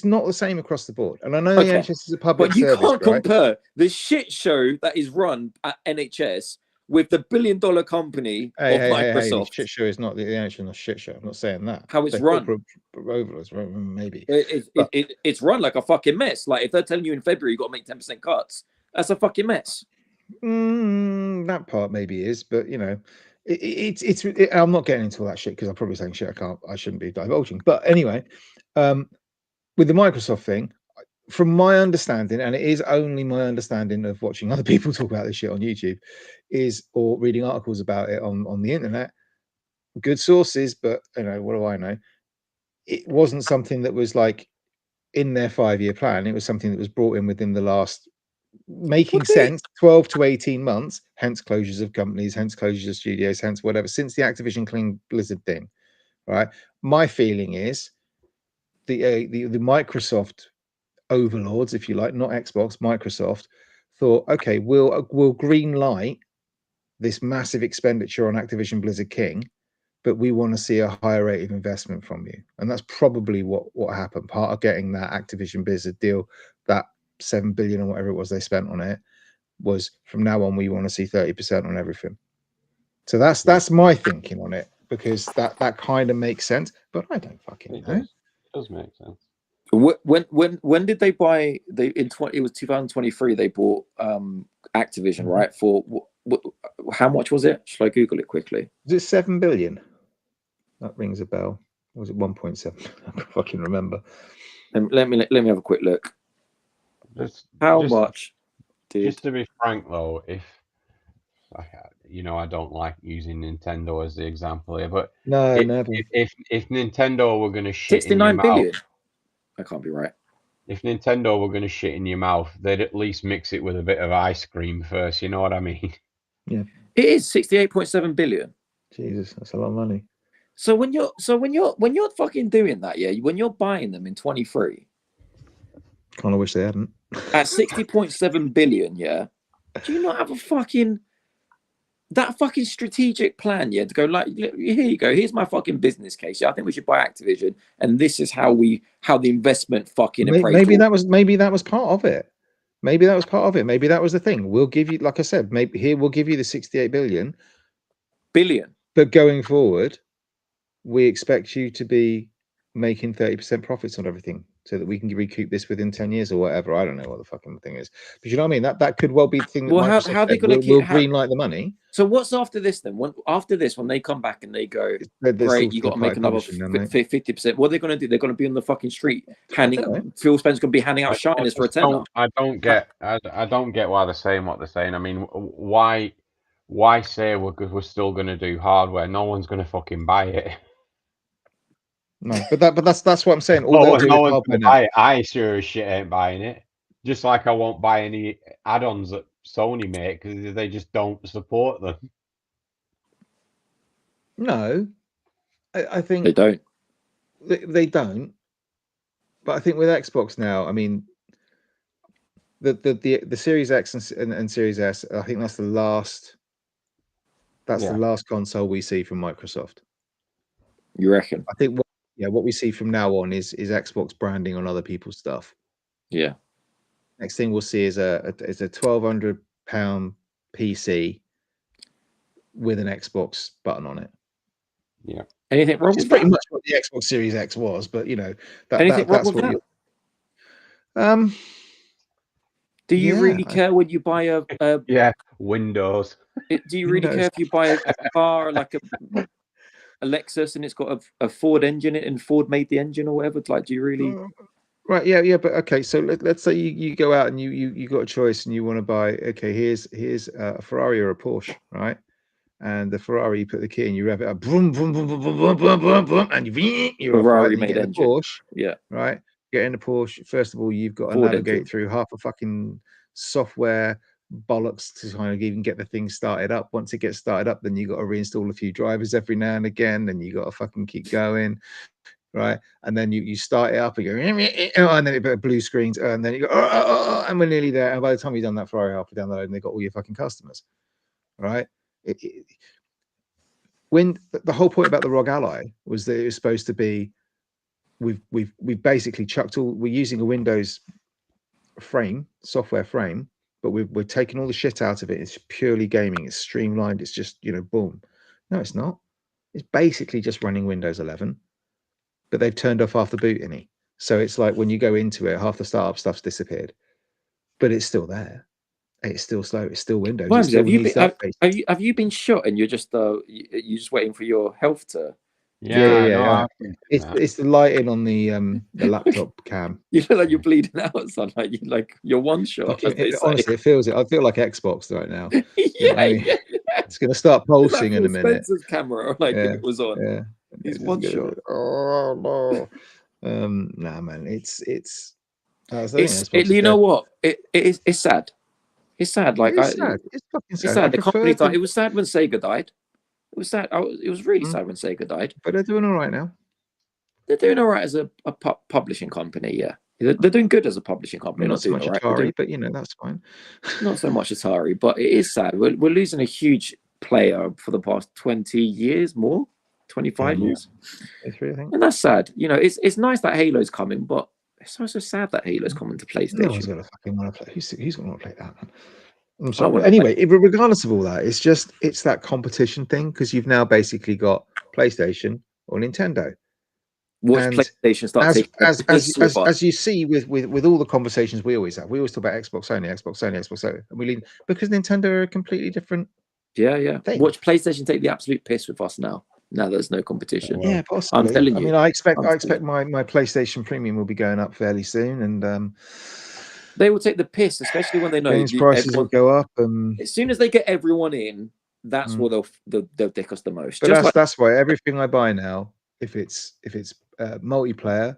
not the same across the board. And I know the NHS is a public service, but you can't compare the shit show that is run at NHS with the billion-dollar company of Microsoft. Shit show is not the answer. Not shit show. I'm not saying that. How it's run. Maybe it's run like a fucking mess. Like if they're telling you in February you got to make 10% cuts, that's a fucking mess. That part maybe is, but you know, it's. I'm not getting into all that shit because I'm probably saying shit I shouldn't be divulging. But anyway, with the Microsoft thing, from my understanding, and it is only my understanding of watching other people talk about this shit on YouTube, or reading articles about it on the internet, good sources, but you know, what do I know? It wasn't something that was like in their 5-year plan. It was something that was brought in within the last making sense 12 to 18 months, hence closures of companies, hence closures of studios, hence whatever, since the Activision King Blizzard thing, right? My feeling is the Microsoft overlords, if you like, not Xbox, Microsoft, thought, okay, we'll green light this massive expenditure on Activision Blizzard King, but we want to see a higher rate of investment from you. And that's probably what happened. Part of getting that Activision Blizzard deal, that $7 billion or whatever it was they spent on it, was from now on we want to see 30% on everything. So that's my thinking on it, because that kind of makes sense, but I don't fucking know. It does make sense. When did they buy? It was 2023. They bought Activision, right? For how much was it? Shall I Google it quickly? Was it 7 billion? That rings a bell. Or was it 1.7? I can't fucking remember. Let me have a quick look. How much? Just to be frank, though, if you know, I don't like using Nintendo as the example here, but if Nintendo were going to shit 69 billion, that can't be right. If Nintendo were going to shit in your mouth, they'd at least mix it with a bit of ice cream first. You know what I mean? Yeah, it is 68.7 billion. Jesus, that's a lot of money. So when you're fucking doing that, yeah, when you're buying them in 23, kind of wish they hadn't. At 60.7 billion, yeah, do you not have that fucking strategic plan, yeah, to go like, here you go, here's my fucking business case. Yeah, I think we should buy Activision, and this is how the investment fucking appraisal. Maybe that was part of it. Maybe that was part of it. Maybe that was the thing. We'll give you, like I said, maybe here we'll give you the 68 billion. But going forward, we expect you to be making 30% profits on everything, so that we can recoup this within 10 years or whatever. I don't know what the fucking thing is, but you know what I mean? That could well be the thing. Well, how are they going to we'll green light the money? So what's after this then? After this, when they come back and they go, great, you got to make another 50%. What are they going to do? They're going to be on the fucking street handing. Phil Spencer's going to be handing out shiners for a tenner. I don't get why they're saying what they're saying. I mean, why say we're still going to do hardware? No one's going to fucking buy it. No, but that's what I'm saying. No one's gonna buy it. I sure as shit ain't buying it. Just like I won't buy any add-ons that Sony make because they just don't support them. No, I think they don't. They don't. But I think with Xbox now, I mean, the Series X and Series S, I think that's the last. That's the last console we see from Microsoft. You reckon? I think. What we see from now on is Xbox branding on other people's stuff. Yeah. Next thing we'll see is a £1,200 PC with an Xbox button on it. Yeah. Anything wrong with that? Pretty much what the Xbox Series X was, but you know that's what you. Do you really care when you buy a Windows? Do you really care if you buy a car like a Lexus and it's got a Ford engine in it and Ford made the engine or whatever? Like, do you really? Right, yeah, but okay. So let's say you go out and you got a choice and you want to buy. Okay, here's a Ferrari or a Porsche, right? And the Ferrari, you put the key in, you rev it up, boom, boom, boom, boom, boom, boom, boom, boom, boom, and you're Ferrari off, right? made engine. Porsche, yeah, right. Get in the Porsche. First of all, you've got to Ford navigate engine through half a fucking software bollocks to kind of even get the thing started up. Once it gets started up, then you got to reinstall a few drivers every now and again, and you got to fucking keep going, right? And then you start it up and you go, and then it blue screens, and then you go, and we're nearly there. And by the time you've done that, Ferrari halfway down the road, and they've got all your fucking customers, right? When the whole point about the ROG Ally was that it was supposed to be, we've basically chucked all, we're using a Windows frame, software frame, but we're taking all the shit out of it. It's purely gaming. It's streamlined. It's just, you know, boom. No, it's not. It's basically just running Windows 11, but they've turned off half the boot in it. So it's like when you go into it, half the startup stuff's disappeared, but it's still there. It's still slow. It's still Windows. Well, It still have you been shot and you're just waiting for your health to? Yeah. It's the lighting on the laptop cam. You look like you're bleeding out, son. Like you're one shot. Honestly, it feels it. I feel like Xbox right now. Yeah. It's going to start pulsing in a minute. Spencer's camera, if it was on. Yeah, he's one shot. Oh no, nah, man. It's you know what? It's sad. It's sad. Like it's sad. It's fucking sad. It's sad. The company died. It was sad when Sega died. It was sad. It was really sad when Sega died. But they're doing all right now. They're doing all right as a publishing company. Yeah, they're doing good as a publishing company. Not so much Atari, but you know that's fine. Not so much Atari, but it is sad. We're losing a huge player for the past 20 years, more 25 years. 23, I think. And that's sad. You know, it's nice that Halo's coming, but it's also sad that Halo's coming to PlayStation. No one's gonna fucking want to play. Who's gonna want to play that, man? I'm sorry. Anyway, regardless of all that, it's that competition thing, because you've now basically got PlayStation or Nintendo. Watch PlayStation start as you see with all the conversations we always have. We always talk about Xbox Sony, and we lean because Nintendo are a completely different. Yeah. Thing. Watch PlayStation take the absolute piss with us now. Now there's no competition. Yeah, possibly. I'm telling you. I mean, I expect my PlayStation Premium will be going up fairly soon, and they will take the piss, especially when they know games prices will go up. As soon as they get everyone in, that's where they'll dick us the most. But that's why everything I buy now, if it's multiplayer,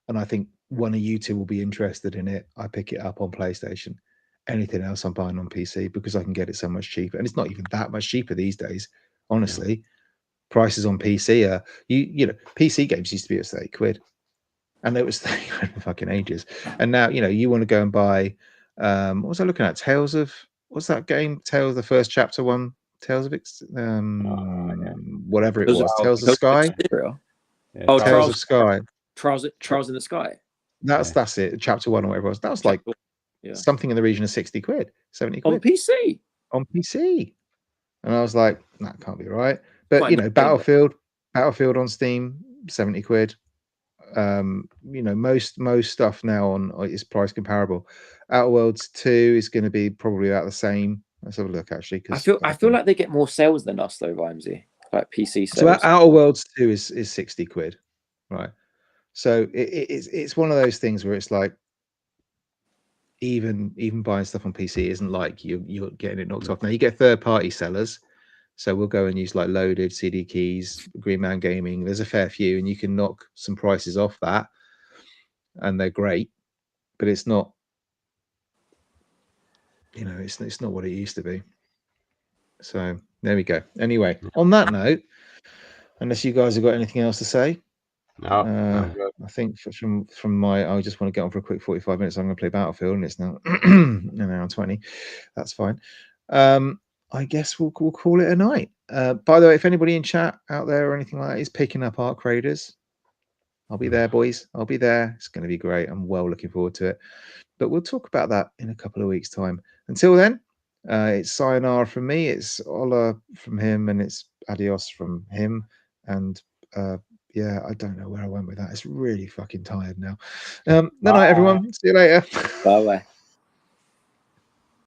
and I think one of you two will be interested in it, I pick it up on PlayStation. Anything else I'm buying on PC because I can get it so much cheaper, and it's not even that much cheaper these days, honestly. Prices on PC are you know PC games used to be at £30, and it was fucking ages. And now you want to go and buy what was I looking at? What's that game? Tales the first chapter one. Tales of whatever it was. Tales of Sky. Tales of Sky. Trials in the Sky. That's it. Chapter 1 or whatever it was. That was like something in the region of £60, £70 on PC. On PC, and I was like, that can't be right. But Battlefield on Steam, £70. Most stuff now is price comparable. Outer Worlds 2 is going to be probably about the same. Let's have a look actually. I feel like they get more sales than us though, Vimesy. Like PC sales. So Outer Worlds 2 is £60, right? So it's one of those things where it's like even buying stuff on PC isn't like you're getting it knocked off. Now you get third party sellers. So we'll go and use like Loaded, CD Keys, Green Man Gaming. There's a fair few, and you can knock some prices off that, and they're great. But it's not, it's not what it used to be. So there we go. Anyway, on that note, unless you guys have got anything else to say, no. I think from I just want to get on for a quick 45 minutes. I'm going to play Battlefield, and it's now an hour and 20. That's fine. I guess we'll call it a night. By the way, if anybody in chat out there or anything like that is picking up Arc Raiders, I'll be there, boys. I'll be there. It's going to be great. I'm well looking forward to it. But we'll talk about that in a couple of weeks' time. Until then, it's sayonara from me. It's hola from him, and it's adios from him. And I don't know where I went with that. It's really fucking tired now. Good night, everyone. See you later. Bye-bye.